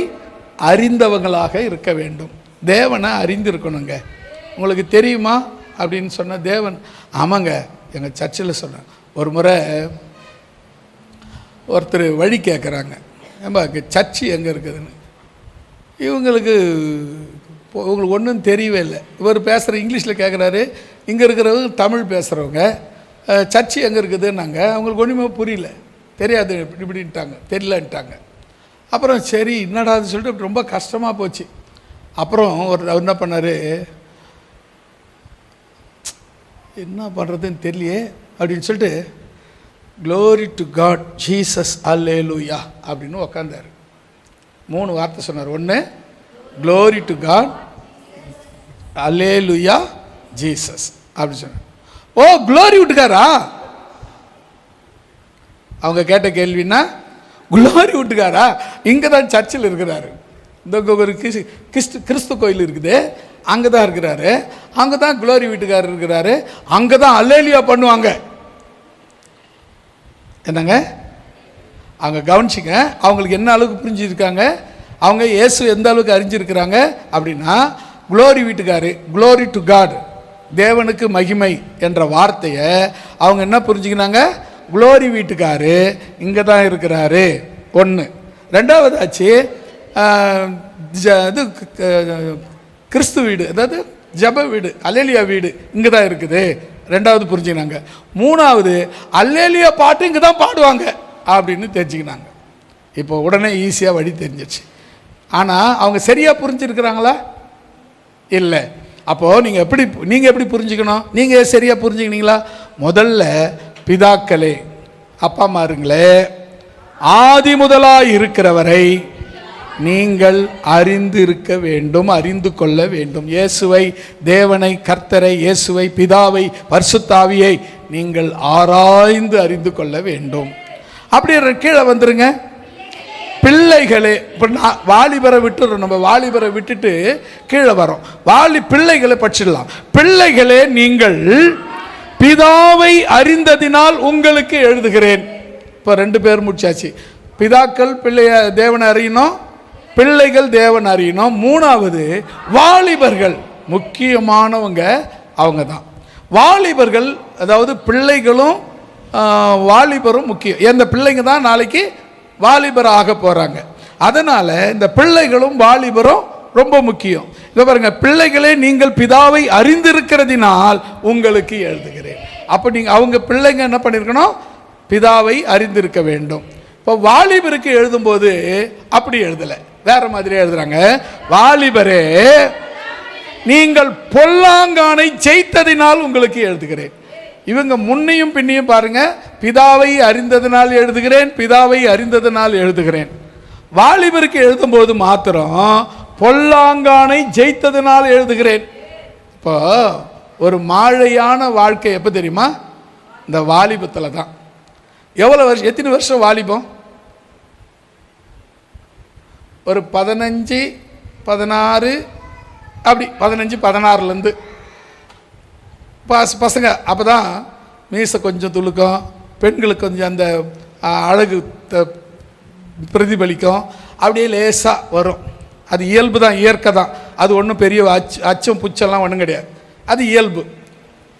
அறிந்தவங்களாக இருக்க வேண்டும். தேவனை அறிந்திருக்கணுங்க. உங்களுக்கு தெரியுமா அப்படின்னு சொன்ன தேவன், ஆமாங்க, எங்கள் சர்ச்சில் சொன்னேன். ஒரு முறை ஒருத்தர் வழி கேட்குறாங்க, ஏம்பா சர்ச்சு எங்கே இருக்குதுன்னு. இவங்களுக்கு ஒன்றும் தெரியவே இல்லை. இவர் பேசுகிற இங்கிலீஷில் கேட்குறாரு, இங்கே இருக்கிறவங்க தமிழ் பேசுகிறவங்க சர்ச்சு எங்கே இருக்குதுன்னாங்க. அவங்களுக்கு ஒன்றுமே புரியல, தெரியாது இப்படின்ட்டாங்க, தெரியலன்ட்டாங்க. அப்புறம் சரி என்னடான்னு சொல்லிட்டு ரொம்ப கஷ்டமாக போச்சு. அப்புறம் அவர் என்ன பண்ணார், என்ன பண்ணுறதுன்னு தெரியலையே அப்படின்னு சொல்லிட்டு, க்ளோரி டு காட் ஜீசஸ் அல்லேலூயா அப்படின்னு உக்காந்தார். 3 வார்த்தை சொன்னார். 1 க்ளோரி டு காட், அல்லேலூயா, ஜீசஸ் அப்படின்னு சொன்னார். ஓ, க்ளோரி விட்டுக்காரா? அவங்க கேட்ட கேள்வின்னா, க்ளோரி விட்டுக்காரா? இங்கே தான் சர்ச்சில் இருக்கிறாரு. இந்த ஒரு கிறிஸ்து கோயில் இருக்குது, அங்கே தான் இருக்கிறாரு. அங்கே தான் குளோரி வீட்டுக்காரர் இருக்கிறாரு. அங்கே தான் அல்லேலியா பண்ணுவாங்க. என்னங்க அவங்க கவனிச்சிங்க, அவங்களுக்கு என்ன அளவுக்கு புரிஞ்சிருக்காங்க, அவங்க இயேசு எந்த அளவுக்கு அறிஞ்சிருக்கிறாங்க அப்படின்னா, குளோரி வீட்டுக்காரு, குளோரி டு காட், தேவனுக்கு மகிமை என்ற வார்த்தையை அவங்க என்ன புரிஞ்சுக்கினாங்க, குளோரி வீட்டுக்காரு இங்கே தான் இருக்கிறாரு. ஒன்று. ரெண்டாவது ஆச்சு இது கிறிஸ்து வீடு, அதாவது ஜப வீடு, அல்லேலியா வீடு இங்கே தான் இருக்குது. ரெண்டாவது புரிஞ்சுக்கினாங்க. மூணாவது அல்லேலியா பாட்டு இங்கே தான் பாடுவாங்க அப்படின்னு தெரிஞ்சுக்கினாங்க. இப்போ உடனே ஈஸியாக வழி தெரிஞ்சிச்சு. ஆனால் அவங்க சரியாக புரிஞ்சுருக்கிறாங்களா? இல்லை. அப்போது நீங்கள் எப்படி புரிஞ்சுக்கணும்? நீங்கள் சரியாக புரிஞ்சுக்கினீங்களா? முதல்ல பிதாக்களே, அப்பா அம்மாருங்களே, ஆதி முதலாய் இருக்கிறவரை நீங்கள் அறிந்திருக்க வேண்டும், அறிந்து கொள்ள வேண்டும். இயேசுவை, தேவனை, கர்த்தரை, இயேசுவை, பிதாவை, பரிசுத்தாவியை நீங்கள் ஆராய்ந்து அறிந்து கொள்ள வேண்டும். அப்படி கீழே வந்துருங்க. பிள்ளைகளே, இப்போ வாலிபரை விட்டுறோம், நம்ம வாலிபரை விட்டுட்டு கீழே வரோம். பிள்ளைகளை பற்றிடலாம். பிள்ளைகளே, நீங்கள் பிதாவை அறிந்ததினால் உங்களுக்கு எழுதுகிறேன். இப்போ 2 பேர் முடிச்சாச்சு. பிதாக்கள் தேவனை அறியணும், பிள்ளைகள் தேவன் அறியணும். மூணாவது வாலிபர்கள், முக்கியமானவங்க அவங்க தான். வாலிபர்கள், அதாவது பிள்ளைகளும் வாலிபரும் முக்கியம். இந்த பிள்ளைங்க தான் நாளைக்கு வாலிபர் ஆக போகிறாங்க. அதனால் இந்த பிள்ளைகளும் வாலிபரும் ரொம்ப முக்கியம். இதை பாருங்க, பிள்ளைகளே நீங்கள் பிதாவை அறிந்திருக்கிறதினால் உங்களுக்கு எழுதுகிறேன். அப்போ நீங்கள் அவங்க பிள்ளைங்க என்ன பண்ணியிருக்கணும்? பிதாவை அறிந்திருக்க வேண்டும். இப்போ வாலிபருக்கு எழுதும்போது அப்படி எழுதலை, வேற மாதிரி எழுதுறாங்க. வாலிபரே நீங்கள் பொல்லாங்கானை ஜெயித்ததினால் உங்களுக்கு எழுதுகிறேன். இவங்க முன்னையும் பின்னையும் பாருங்க, பிதாவை அறிந்ததினால் எழுதுகிறேன், பிதாவை அறிந்ததினால் எழுதுகிறேன். வாலிபருக்கு எழுதும்போது மாத்திரம் பொல்லாங்கானை ஜெயித்ததினால் எழுதுகிறேன். இப்போ ஒரு மாழையான வாழ்க்கை எப்போ தெரியுமா? இந்த வாலிபத்தில் தான். எவ்வளோ வருஷம், எத்தனை வருஷம் வாலிபம்? ஒரு 15, 16, அப்படி 15, 16லேருந்து பசங்க. அப்போ தான் மீசை கொஞ்சம் துளுக்கும், பெண்களுக்கு கொஞ்சம் அந்த அழகு பிரதிபலிக்கும், அப்படியே லேசாக வரும். அது இயல்பு தான், இயற்கை தான். அது ஒன்றும் பெரிய அச்சம் புச்செல்லாம் ஒன்றும் கிடையாது, அது இயல்பு.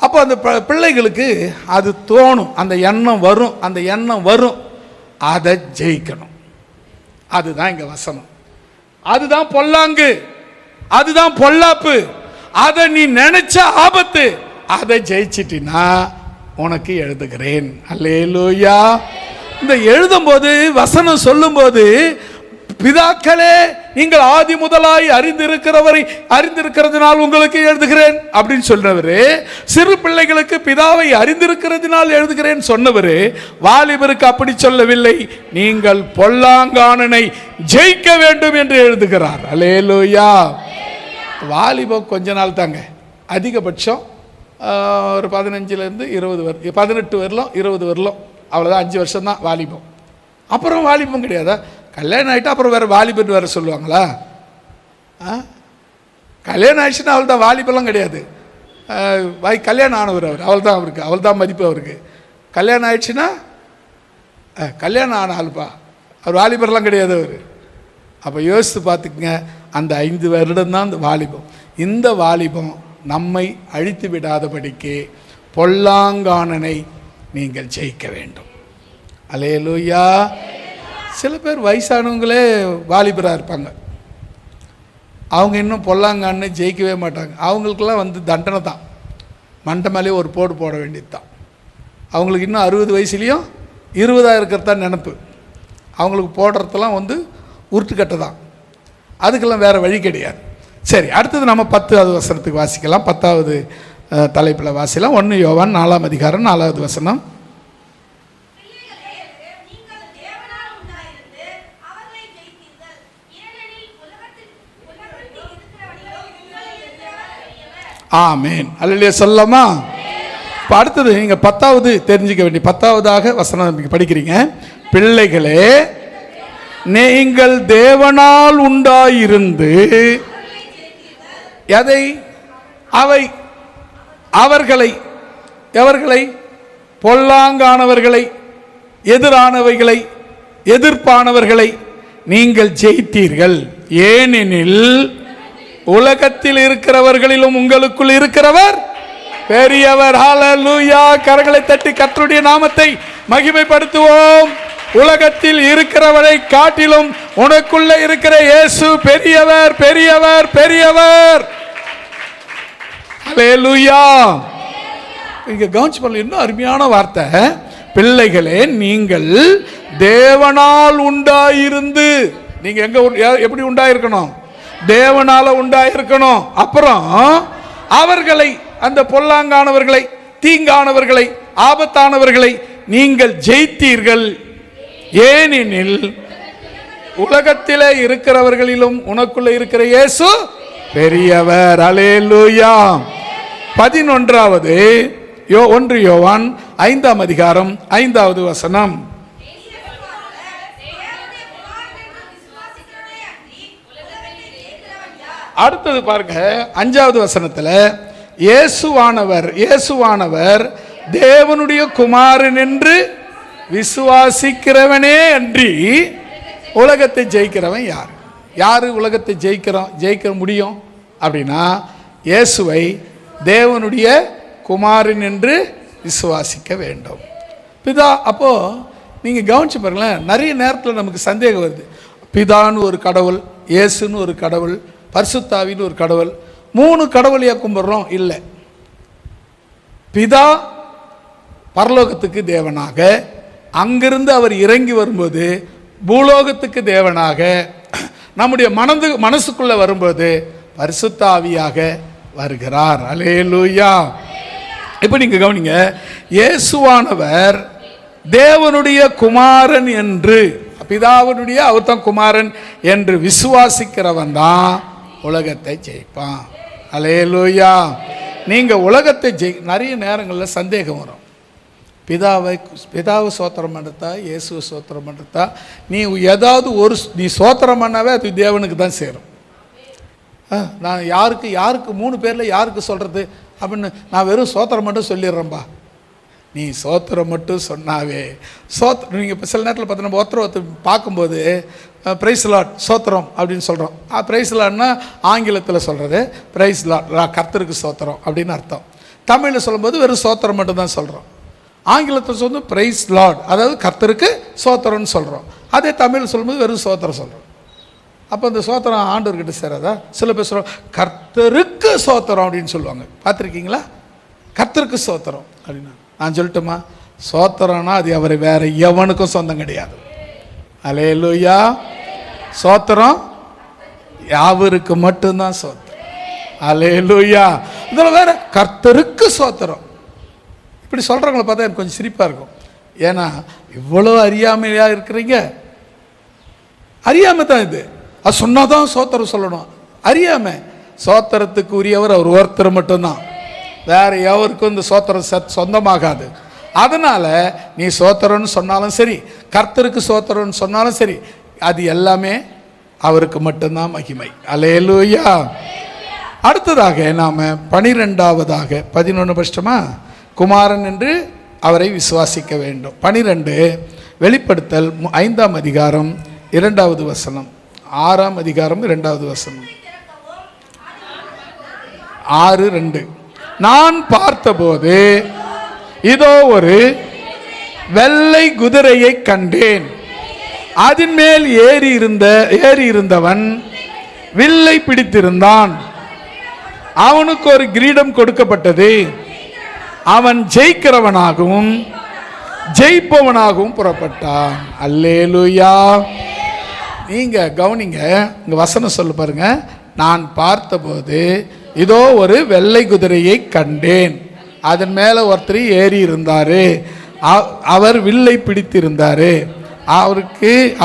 அப்போ அந்த பிள்ளைகளுக்கு அது தோணும், அந்த எண்ணம் வரும், அந்த எண்ணம் வரும். அதை ஜெயிக்கணும். அதுதான் இங்கே வசனம். அதுதான் பொல்லாங்கு, அதுதான் பொல்லாப்பு. அதை நீ நினைச்ச ஆபத்து. அதை ஜெயிச்சிட்டினா உனக்கு எழுதுகிறேன். அல்லேலூயா. இந்த எழுதும்போது, வசனம் சொல்லும்போது, பிதாக்களே நீங்கள் ஆதி முதலாய் அறிந்திருக்கிறதுனால் உங்களுக்கு எழுதுகிறேன் அப்படின்னு சொன்னவர், சிறு பிள்ளைகளுக்கு பிதாவை அறிந்திருக்கிறதுனால் எழுதுகிறேன் சொன்னவர், வாலிபருக்கு அப்படி சொல்லவில்லை, நீங்கள் பொல்லாங்கானனை ஜெயிக்க வேண்டும் என்று எழுதுகிறார். அல்லேலூயா. வாலிபம் கொஞ்ச நாள் தாங்க, அதிகபட்சம் ஒரு 15லேருந்து 20 வருடம், 18 வரலாம், 20 வரலாம், அவ்வளோதான். 5 வருஷம் தான் வாலிபம். அப்புறம் வாலிபம் கிடையாதா? கல்யாணம் ஆகிட்டா அப்புறம் வேறு வாலிபன் வேறு சொல்லுவாங்களா? கல்யாணம் ஆயிடுச்சுன்னா அவள் தான், வாலிபெல்லாம் கிடையாது. கல்யாணம் ஆனவர் அவர், அவள் தான் மதிப்பு அவருக்கு. கல்யாணம் ஆயிடுச்சுன்னா கல்யாணம் ஆன ஆளுப்பா, அவர் வாலிபர்லாம் கிடையாது அவர். அப்போ யோசித்து பார்த்துக்குங்க, அந்த 5 வருடம் தான் இந்த வாலிபம். இந்த வாலிபம் நம்மை அழித்து விடாதபடிக்கு பொல்லாங்கானனை நீங்கள் ஜெயிக்க வேண்டும். அல்லேலூயா. சில பேர் வயசானவங்களே வாலிபராக இருப்பாங்க, அவங்க இன்னும் பொல்லாங்கான்னு ஜெயிக்கவே மாட்டாங்க. அவங்களுக்கெல்லாம் தண்டனை தான், மண்டை மேலே ஒரு போடு போட வேண்டியது தான். அவங்களுக்கு இன்னும் 60 வயசுலேயும் 20ஆக இருக்கிறது தான் நினப்பு. அவங்களுக்கு போடுறதெல்லாம் உருட்டுக்கட்டை தான், அதுக்கெல்லாம் வேறு வழி கிடையாது. சரி, அடுத்தது நம்ம 10வது வசனத்துக்கு வாசிக்கலாம். 10வது தலைப்பில் வாசிக்கலாம். 1 யோவான் 4ஆம் அதிகாரம் 4வது வசனம். ஆமேன். அல்லேலூயா சொல்லலாமா? இப்போ அடுத்தது நீங்கள் 10வது தெரிஞ்சிக்க வேண்டிய 10வதாக வசனம் படிக்கிறீங்க. பிள்ளைகளே நீங்கள் தேவனால் உண்டாயிருந்து எதை அவர்களை எவர்களை பொல்லாங்கானவர்களை எதிரானவைகளை எதிர்ப்பானவர்களை நீங்கள் ஜெயித்தீர்கள். ஏனெனில் உலகத்தில் இருக்கிறவர்களிலும் உங்களுக்குள் இருக்கிறவர் பெரியவர். ஹல்லேலூயா. கரங்களை தட்டி கர்த்தருடைய நாமத்தை மகிமைப்படுத்துவோம். உலகத்தில் இருக்கிறவரை காட்டிலும் உனக்குள்ள இருக்கிற இயேசு பெரியவர், பெரியவர், பெரியவர். ஹல்லேலூயா. இங்க கவனிச்சு பாருங்க, இன்னும் அருமையான வார்த்தை. பிள்ளைகளே, நீங்கள் தேவனால் உண்டாயிருந்து, நீங்க எங்க எப்படி உண்டாயிருக்கணும்? தேவனால உண்டாயிருக்கணும். அப்புறம் அவர்களை, அந்த பொல்லாங்கானவர்களை, தீங்கானவர்களை, ஆபத்தானவர்களை நீங்கள் ஜெயித்தீர்கள். ஏனெனில் உலகத்திலே இருக்கிறவர்களிலும் உனக்குள்ள இருக்கிற இயேசு பெரியவர். அல்லேலூயா. 11வது 1 யோவான் 5ஆம் அதிகாரம் 5வது வசனம். அடுத்தது பாருங்க, 5வது வசனத்துல இயேசுவானவர் தேவனுடைய குமாரன் என்று விசுவாசிக்கிறவனே அன்றி உலகத்தை ஜெயிக்கிறவன் யார்? யாரு உலகத்தை ஜெயிக்க முடியும் அப்படின்னா, இயேசுவை தேவனுடைய குமாரன் என்று விசுவாசிக்க வேண்டும். பிதா. அப்போ நீங்க கவனிச்சு பாருங்களேன், நிறைய நேரத்தில் நமக்கு சந்தேகம் வருது. பிதான்னு ஒரு கடவுள், இயேசுன்னு ஒரு கடவுள், பரிசுத்தாவின்னு ஒரு கடவுள், 3 கடவுளையா கும்பிடுறோம்? இல்லை. பிதா பரலோகத்துக்கு தேவனாக, அங்கிருந்து அவர் இறங்கி வரும்போது பூலோகத்துக்கு தேவனாக, நம்முடைய மனசுக்குள்ள வரும்போது பரிசுத்த ஆவியாக வருகிறார். அல்லேலூயா. இப்ப நீங்க கவனிங்க, இயேசுவானவர் தேவனுடைய குமாரன் என்று, பிதாவினுடைய அவர் தான் குமாரன் என்று விசுவாசிக்கிறவன் தான் உலகத்தை ஜெயிப்பான். அல்லேலூயா. நீங்க உலகத்தை நிறைய நேரங்களில் சந்தேகம் வரும். பிதாவை சோத்திரம் பண்ணுறதா, இயேசுவை சோத்திரம் பண்ணுறதா? நீ ஏதாவது நீ சோத்திரம் பண்ணாவே அது தேவனுக்கு தான் சேரும். நான் யாருக்கு 3 பேரில் யாருக்கு சொல்கிறது அப்படின்னு நான் வெறும் சோத்திரம் மட்டும் சொல்லிடுறேன்பா. நீ சோத்திரம் மட்டும் சொன்னாவே நீங்கள் இப்போ சில நேரத்தில் பார்த்தீங்கன்னா ஒருத்தர் பார்க்கும்போது பிரைஸ் லார்ட் சோத்திரம் அப்படின்னு சொல்கிறோம். பிரைஸ் லார்ட்னா ஆங்கிலத்தில் சொல்கிறது பிரைஸ் லார்ட், கர்த்தருக்கு சோத்திரம் அப்படின்னு அர்த்தம். தமிழில் சொல்லும்போது வெறும் சோத்திரம் மட்டும்தான் சொல்கிறோம். ஆங்கிலத்தில் சொல்லும்போது பிரைஸ் லார்ட், அதாவது கர்த்தருக்கு சோத்திரம்னு சொல்கிறோம். அதே தமிழ் சொல்லும்போது வெறும் சோத்திரம் சொல்கிறோம். அப்போ இந்த சோத்திரம் ஆண்டவர்கிட்ட சேராதா? சில பேர் சொல்கிறோம் கர்த்தருக்கு சோத்திரம் அப்படின்னு சொல்லுவாங்க. பார்த்துருக்கீங்களா? கர்த்தருக்கு சோத்திரம் அப்படின்னா நான் சொல்லட்டுமா, சோத்திரம்னா அது அவரை வேற எவனுக்கும் சொந்தம் கிடையாது. அல்லேலூயா. சோத்திரம் அவருக்கு மட்டும்தான் சோத்திரம். அல்லேலூயா. இதில் வேற கர்த்தருக்கு சோத்திரம் இப்படி சொல்கிறவங்களை பார்த்தா எனக்கு கொஞ்சம் சிரிப்பாக இருக்கும். ஏன்னா இவ்வளோ அறியாமையாக இருக்கிறீங்க. அறியாமை தான் இது. அது சொன்னாதான் சோத்திரம் சொல்லணும். அறியாமை. சோத்திரத்துக்கு உரியவர் அவர் ஒருத்தர் மட்டும்தான், வேற எவருக்கும் இந்த சோத்திரம் சொந்தமாகாது. அதனால நீ சோத்திரம்னு சொன்னாலும் சரி, கர்த்தருக்கு சோத்திரம்னு சொன்னாலும் சரி, அது எல்லாமே அவருக்கு மட்டும்தான் மகிமை. அல்லேலூயா. அடுத்ததாக நாம 12வது 11 பட்சமா குமாரன் என்று அவரை விசுவாசிக்க வேண்டும். 12 வெளிப்படுத்தல் 5ஆம் அதிகாரம் 2வது வசனம், 6ஆம் அதிகாரம் 2வது வசனம். 6:2. நான் பார்த்தபோது இதோ ஒரு வெள்ளை குதிரையை கண்டேன். அதன் மேல் ஏறி இருந்தவன் வில்லை பிடித்திருந்தான். அவனுக்கு ஒரு கிரீடம் கொடுக்கப்பட்டது. அவன் ஜெயிக்கிறவனாகவும் ஜெயிப்பவனாகவும் புறப்பட்டான். அல்லேலூயா. நீங்க கவனிங்க, இங்க வசனம் சொல்லு பாருங்க. நான் பார்த்தபோது இதோ ஒரு வெள்ளை குதிரையை கண்டேன். அதன் மேல ஒருத்தர் ஏறி இருந்தாரு. அவர் வில்லை பிடித்திருந்தாரு.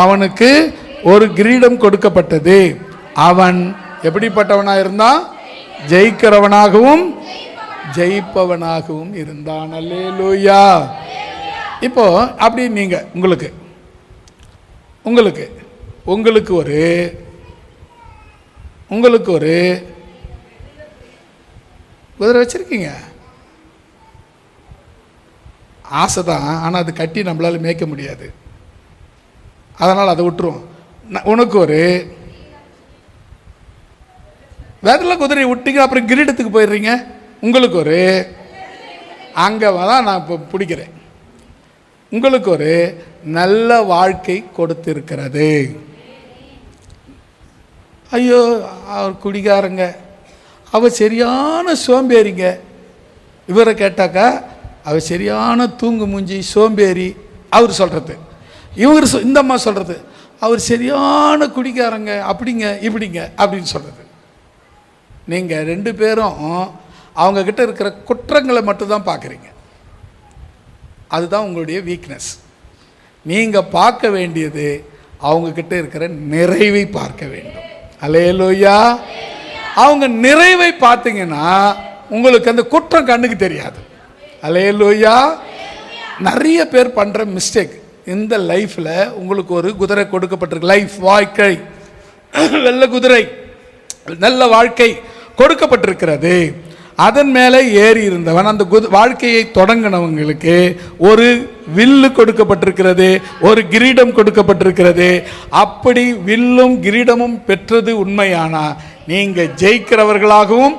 அவனுக்கு ஒரு கிரீடம் கொடுக்கப்பட்டது. அவன் எப்படிப்பட்டவனா இருந்தான்? ஜெயிக்கிறவனாகவும் ஜெயிப்பவனாகவும் இருந்தான். அல்லேலூயா. இப்போ அப்படி நீங்க உங்களுக்கு உங்களுக்கு ஒரு குதிரை வச்சுருக்கீங்க, ஆசை தான். ஆனால் அது கட்டி நம்மளால் மேய்க்க முடியாது, அதனால் அதை விட்டுருவோம். உனக்கு ஒரு வேதல குதிரையை விட்டீங்க, அப்புறம் கிரீடத்துக்கு போயிடுறீங்க. உங்களுக்கு ஒரு அங்கே தான் நான் இப்போ பிடிக்கிறேன். உங்களுக்கு ஒரு நல்ல வாழ்க்கை கொடுத்திருக்கிறது. ஐயோ அவர் குடிகாரங்க, அவள் சரியான சோம்பேறிங்க. இவரை கேட்டாக்கா அவர் சரியான தூங்கு மூஞ்சி சோம்பேறி அவர் சொல்கிறது. இவர் இந்த அம்மா சொல்கிறது அவர் சரியான குடிக்காரங்க, அப்படிங்க இப்படிங்க அப்படின்னு சொல்கிறது. நீங்கள் 2 பேரும் அவங்கக்கிட்ட இருக்கிற குற்றங்களை மட்டும்தான் பார்க்குறீங்க. அதுதான் உங்களுடைய வீக்னஸ். நீங்கள் பார்க்க வேண்டியது அவங்கக்கிட்ட இருக்கிற நிறைவை பார்க்க வேண்டும். அல்லேலூயா. அவங்க நிறைவை பார்த்தீங்கன்னா உங்களுக்கு அந்த குற்றம் கண்ணுக்கு தெரியாது. அல்லேலூயா. நிறைய பேர் பண்ணுற மிஸ்டேக், இந்த லைஃப்பில் உங்களுக்கு ஒரு குதிரை கொடுக்கப்பட்டிருக்கு, லைஃப் வாழ்க்கை, வெள்ள குதிரை, நல்ல வாழ்க்கை கொடுக்கப்பட்டிருக்கிறது. அதன் மேலே ஏறி இருந்தவன், அந்த வாழ்க்கையை தொடங்கினவங்களுக்கு ஒரு வில்லு கொடுக்கப்பட்டிருக்கிறது, ஒரு கிரீடம் கொடுக்கப்பட்டிருக்கிறது. அப்படி வில்லும் கிரீடமும் பெற்றது உண்மையானா நீங்கள் ஜெயிக்கிறவர்களாகவும்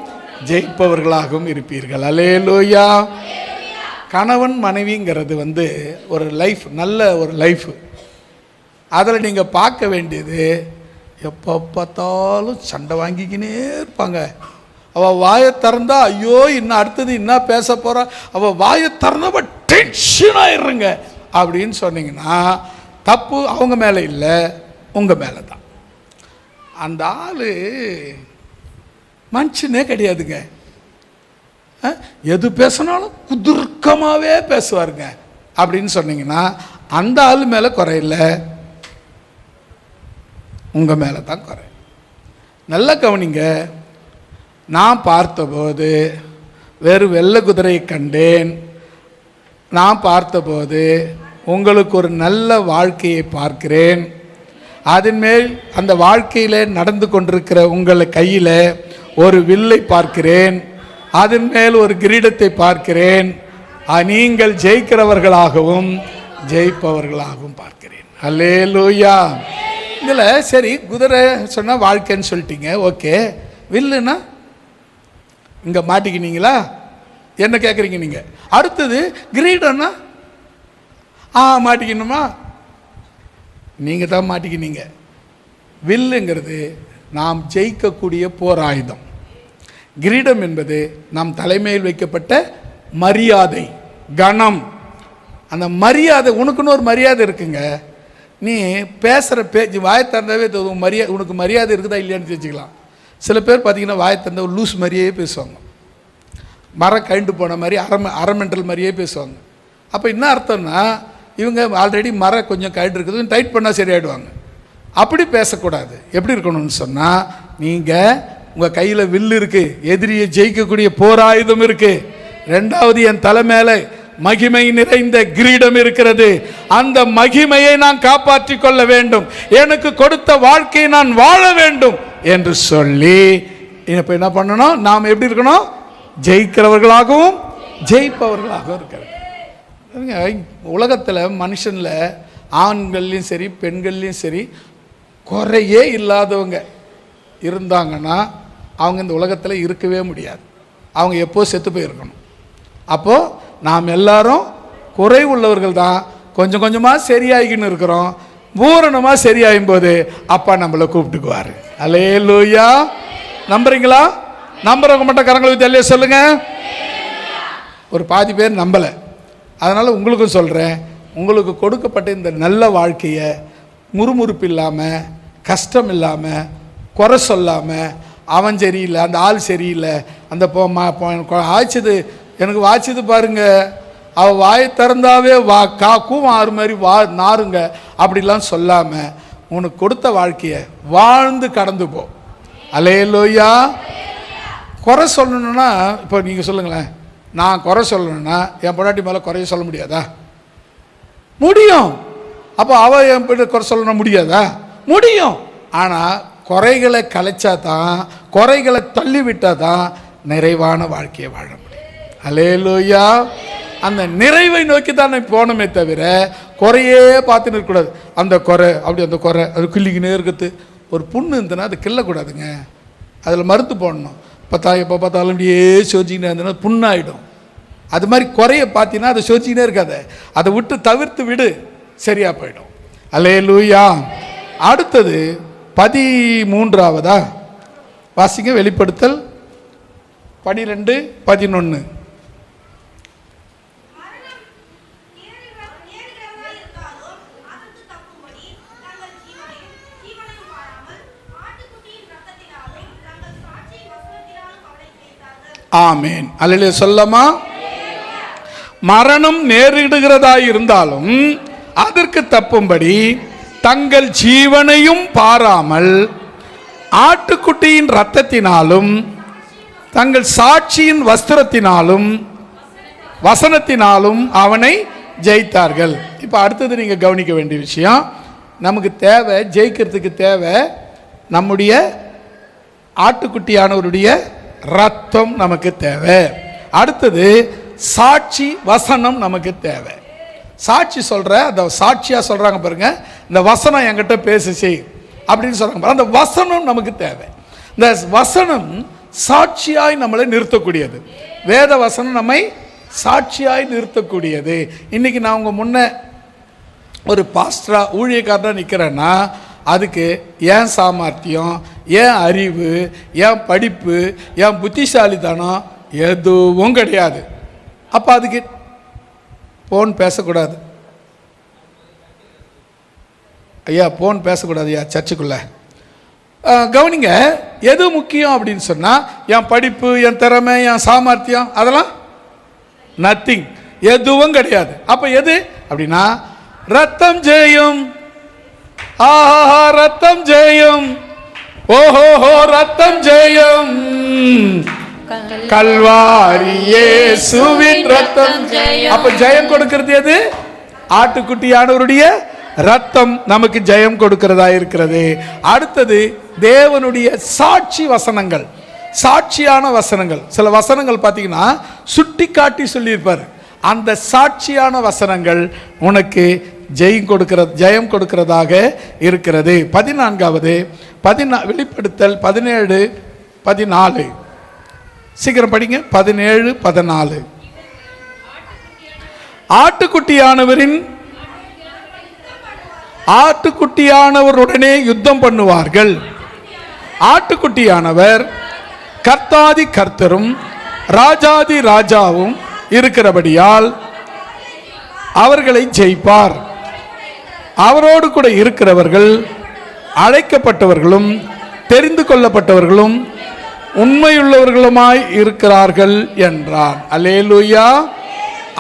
ஜெயிப்பவர்களாகவும் இருப்பீர்கள். அல்லேலூயா. கணவன் மனைவிங்கிறது ஒரு லைஃப், நல்ல ஒரு லைஃப். அதில் நீங்கள் பார்க்க வேண்டியது எப்போ பார்த்தாலும் சண்டை வாங்கிக்கினே இருப்பாங்க. அவள் வாயை திறந்தா ஐயோ இன்னும் அடுத்தது என்ன பேச போகிறா, அவள் வாயை திறந்தா டென்ஷன் ஆயிடுறங்க அப்படின்னு சொன்னீங்கன்னா தப்பு அவங்க மேலே இல்லை, உங்கள் மேலே தான். அந்த ஆள் மனுஷனே கிடையாதுங்க. எது பேசினாலும் குதுர்க்கமாகவே பேசுவாருங்க அப்படின்னு சொன்னீங்கன்னா அந்த ஆள் மேலே குறையில்லை, உங்கள் மேலே தான் குறை. நல்லா கவனிங்க. நான் பார்த்தபோது வெறும் வெள்ளை குதிரையை கண்டேன். நான் பார்த்தபோது உங்களுக்கு ஒரு நல்ல வாழ்க்கையை பார்க்கிறேன். அதன் மேல் அந்த வாழ்க்கையில் நடந்து கொண்டிருக்கிற உங்களை கையில் ஒரு வில்லை பார்க்கிறேன், அதன் மேல் ஒரு கிரீடத்தை பார்க்கிறேன். நீங்கள் ஜெயிக்கிறவர்களாகவும் ஜெயிப்பவர்களாகவும் பார்க்கிறேன். அல்லேலூயா. இதில் சரி, குதிரை சொன்னால் வாழ்க்கைன்னு சொல்லிட்டீங்க, ஓகே. வில்லுன்னா இங்கே மாட்டிக்கினீங்களா, என்ன கேட்குறீங்க நீங்கள்? அடுத்தது கிரீடம்னா மாட்டிக்கணுமா? நீங்கள் தான் மாட்டிக்கினீங்க. வில்லுங்கிறது நாம் ஜெயிக்கக்கூடிய போர் ஆயுதம். கிரீடம் என்பது நம் தலைமையில் வைக்கப்பட்ட மரியாதை, கணம். அந்த மரியாதை, உனக்குன்னு ஒரு மரியாதை இருக்குங்க. நீ பேசுகிற பேச்சு வாயை திறந்தாவே மரியாதை, உனக்கு மரியாதை இருக்குதா இல்லையான்னு தெரிஞ்சுக்கலாம். சில பேர் பார்த்தீங்கன்னா வாயை திறந்த ஒரு லூஸ் மாதிரியே பேசுவாங்க, மரம் கழிண்டு போன மாதிரி அரை மெண்டல் மாதிரியே பேசுவாங்க. அப்போ என்ன அர்த்தம்னா இவங்க ஆல்ரெடி மரம் கொஞ்சம் கழிண்டு இருக்குது, டைட் பண்ணால் சரியாயிடுவாங்க. அப்படி பேசக்கூடாது. எப்படி இருக்கணும்னு சொன்னால், நீங்கள் உங்கள் கையில் வில்லு இருக்குது, எதிரியை ஜெயிக்கக்கூடிய போராயுதம் இருக்குது. 2வது என் தலை மேலே மகிமை நிறைந்த கிரீடம் இருக்கிறது. அந்த மகிமையை நான் காப்பாற்றி கொள்ள வேண்டும், எனக்கு கொடுத்த வாழ்க்கையை நான் வாழ வேண்டும் என்று சொல்லி இப்போ என்ன பண்ணணும்? நாம் எப்படி இருக்கணும்? ஜெயிக்கிறவர்களாகவும் ஜெயிப்பவர்களாகவும் இருக்கிறது. உலகத்தில் மனுஷனில் ஆண்கள்லையும் சரி பெண்கள்லையும் சரி குறையே இல்லாதவங்க இருந்தாங்கன்னா அவங்க இந்த உலகத்தில் இருக்கவே முடியாது. அவங்க எப்போ செத்து போயிருக்கணும். அப்போது நாம் எல்லாரும் குறை உள்ளவர்கள் தான். கொஞ்சம் கொஞ்சமாக சரியாகின்னு இருக்கிறோம். பூரணமாக சரியாகும் போது அப்பா நம்மளை கூப்பிட்டுக்குவார். அல்லேலூயா. நம்புறீங்களா? நம்புறவங்க மட்டும் கரங்களை ஊற்றி அல்லேலூயா சொல்லுங்க. ஒரு பாதி பேர் நம்பலை. அதனால் உங்களுக்கும் சொல்கிறேன், உங்களுக்கு கொடுக்கப்பட்ட இந்த நல்ல வாழ்க்கையை முறுமுறுப்பு இல்லாமல், கஷ்டம் இல்லாமல், குறை சொல்லாமல், அவன் சரியில்லை, அந்த ஆள் சரியில்லை, அந்த ஆய்ச்சது எனக்கு வாய்ச்சது பாருங்க, அவள் வாயை திறந்தாவே கூவம் ஆறு மாதிரி நாருங்க அப்படிலாம் சொல்லாமல் உனக்கு கொடுத்த வாழ்க்கையை வாழ்ந்து கடந்து போ. அல்லேலூயா. குறை சொல்லணுன்னா இப்போ நீங்கள் சொல்லுங்களேன், நான் குறை சொல்லணுன்னா என் பொண்டாட்டி மேலே குறைய சொல்ல முடியாதா? முடியும். அப்போ அவள் என் பிள்ளை குறை சொல்லணும் முடியாதா? முடியும். ஆனால் குறைகளை கலைச்சா தான், குறைகளை தள்ளிவிட்டால் தான் நிறைவான வாழ்க்கையை வாழ முடியும். அல்லேலூயா. அந்த நிறைவை நோக்கி தான் போகணுமே தவிர குறையே பார்த்துன்னு இருக்கக்கூடாது. அந்த குறை அப்படி, அந்த குறை அது கிள்ளிக்கினே இருக்குது. ஒரு புண்ணு இருந்ததுன்னா அது கிள்ளக்கூடாதுங்க, அதில் மருந்து போடணும். எப்போ பார்த்தாலும் அப்படியே சோதிக்கினே இருந்ததுன்னா புண்ணாயிடும். அது மாதிரி குறைய பார்த்தீங்கன்னா அதை சோதிக்கினே இருக்காத, அதை விட்டு தவிர்த்து விடு, சரியாக போயிடும். அல்லேலூயா. அடுத்தது 13ஆவதா வாசிங்க, வெளிப்படுத்தல் 12:11. ஆமேன். அல்லேலூயா சொல்லமா. மரணம் நேரிடுகிறதா இருந்தாலும் அதற்கு தப்பும்படி தங்கள் ஜீவனையும் பாராமல் ஆட்டுக்குட்டியின் இரத்தத்தினாலும் தங்கள் சாட்சியின் வசனத்தினாலும் அவனை ஜெயித்தார்கள். இப்போ அடுத்தது நீங்கள் கவனிக்க வேண்டிய விஷயம், நமக்கு தேவை, ஜெயிக்கிறதுக்கு தேவை நம்முடைய ஆட்டுக்குட்டியானவருடைய ரத்தம் நமக்கு தேவை. அடுத்தது சாட்சி வசனம் நமக்கு தேவை. சாட்சி சொல்கிற அந்த சாட்சியாக சொல்கிறாங்க பாருங்க, இந்த வசனம் என்கிட்ட பேசுச்சு அப்படின்னு சொல்கிறாங்க பாருங்க, அந்த வசனம் நமக்கு தேவை. இந்த வசனம் சாட்சியாய் நம்மளை நிறுத்தக்கூடியது. வேத வசனம் நம்மை சாட்சியாய் நிறுத்தக்கூடியது. இன்னைக்கு நான் உங்கள் முன்ன ஒரு பாஸ்டரா ஊழியக்காரனாக நிற்கிறேன்னா அதுக்கு ஏன் சாமர்த்தியம், ஏன் அறிவு, ஏன் படிப்பு, ஏன் புத்திசாலித்தனம் எதுவும் கிடையாது. அப்போ அதுக்கு போன் பேசக்கூடாது ஐயா, போன் பேசக்கூடாது ஐயா சர்ச்சுக்குள்ளே. கவனிங்க, எது முக்கியம் அப்படின்னு சொன்னால் என் படிப்பு, என் திறமை, என் சாமர்த்தியம் அதெல்லாம் நத்திங், எதுவும் கிடையாது. அப்போ எது அப்படின்னா ரத்தம் ஜெயம். ஆஹா ரத்தம் ஜெயம், ஓஹோஹோ ரத்தம் ஜெயம், கல்வாரி இயேசுவின் ரத்தம். அப்ப ஜெயம் கொடுக்கிறது எது? ஆட்டுக்குட்டியானவருடைய ரத்தம் நமக்கு ஜெயம் கொடுக்கிறதா இருக்கிறது. அடுத்தது தேவனுடைய சாட்சி வசனங்கள், சாட்சியான வசனங்கள். சில வசனங்கள் பார்த்தீங்கன்னா சுட்டி காட்டி சொல்லியிருப்பார். அந்த சாட்சியான வசனங்கள் உனக்கு ஜெயம் கொடுக்கிறதாக இருக்கிறது. 14வது வெளிப்படுத்தல் 17:14. சீக்கிரம் படிங்க. 17:14. ஆட்டுக்குட்டியானவருடனே யுத்தம் பண்ணுவார்கள். ஆட்டுக்குட்டியானவர் கர்த்தாதி கர்த்தரும் ராஜாதி ராஜாவும் இருக்கிறபடியால் அவர்களை ஜெயிப்பார். அவரோடு கூட இருக்கிறவர்கள் அழைக்கப்பட்டவர்களும் தெரிந்து கொள்ளப்பட்டவர்களும் உண்மையுள்ளவர்களுமாய் இருக்கிறார்கள் என்றார். அல்லேலூயா.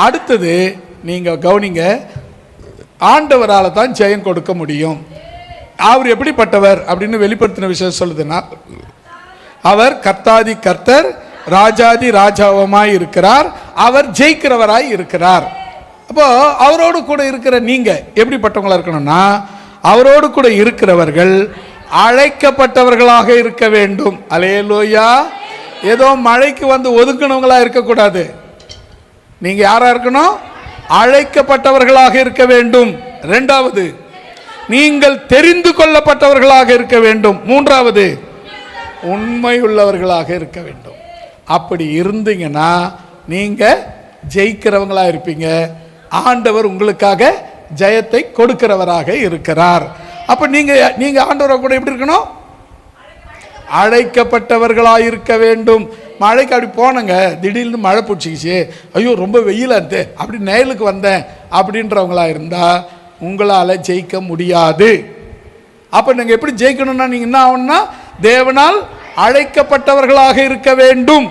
அடுத்தது நீங்க கவனிங்க, ஆண்டவரால் தான் ஜெயம் கொடுக்க முடியும். அவர் எப்படிப்பட்டவர் அப்படின்னு வெளிப்படுத்தின விஷயம் சொல்லுதுன்னா, அவர் கர்த்தாதி கர்த்தர் ராஜாதி ராஜாவமாய் இருக்கிறார், அவர் ஜெயிக்கிறவராய் இருக்கிறார். அப்போ அவரோடு கூட இருக்கிற நீங்க எப்படிப்பட்டவங்களா இருக்கணும்னா, அவரோடு கூட இருக்கிறவர்கள் அழைக்கப்பட்டவர்களாக இருக்க வேண்டும். அல்லேலூயா. ஏதோ மழைக்கு வந்து ஒதுக்கினவங்களா இருக்கக்கூடாது. நீங்க யாரா இருக்கணும்? அழைக்கப்பட்டவர்களாக இருக்க வேண்டும். இரண்டாவது, நீங்கள் தெரிந்து கொள்ளப்பட்டவர்களாக இருக்க வேண்டும். மூன்றாவது, உண்மை உள்ளவர்களாக இருக்க வேண்டும். அப்படி இருந்தீங்கன்னா நீங்க ஜெயிக்கிறவங்களா இருப்பீங்க. ஆண்டவர் உங்களுக்காக ஜெயத்தை கொடுக்கிறவராக இருக்கிறார். அப்ப நீங்க ஆண்டவரை கூட எப்படி இருக்கணும்? அழைக்கப்பட்டவர்களாக இருக்க வேண்டும். மழைக்கு அப்படி போனங்க, திடீர்னு மழை பிடிச்சிக்கிச்சு, ஐயோ ரொம்ப வெயிலா இருந்து அப்படி நேலுக்கு வந்தேன் அப்படின்றவங்களா இருந்தா உங்களால ஜெயிக்க முடியாது. அப்ப நீங்க எப்படி ஜெயிக்கணும்னா நீங்க என்ன ஆகணும்னா தேவனால் அழைக்கப்பட்டவர்களாக இருக்க வேண்டும்.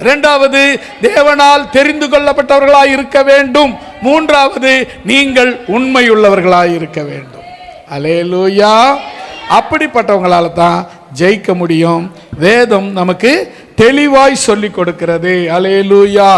இரண்டாவது, தேவனால் தெரிந்து கொள்ளப்பட்டவர்களாய் இருக்க வேண்டும். மூன்றாவது, நீங்கள் உண்மையுள்ளவர்களாய் இருக்க வேண்டும். அல்லேலூயா. அப்படிப்பட்டவங்களால தான் ஜெயிக்க முடியும். வேதம் நமக்கு தெளிவாய் சொல்லி கொடுக்கிறது. அல்லேலூயா.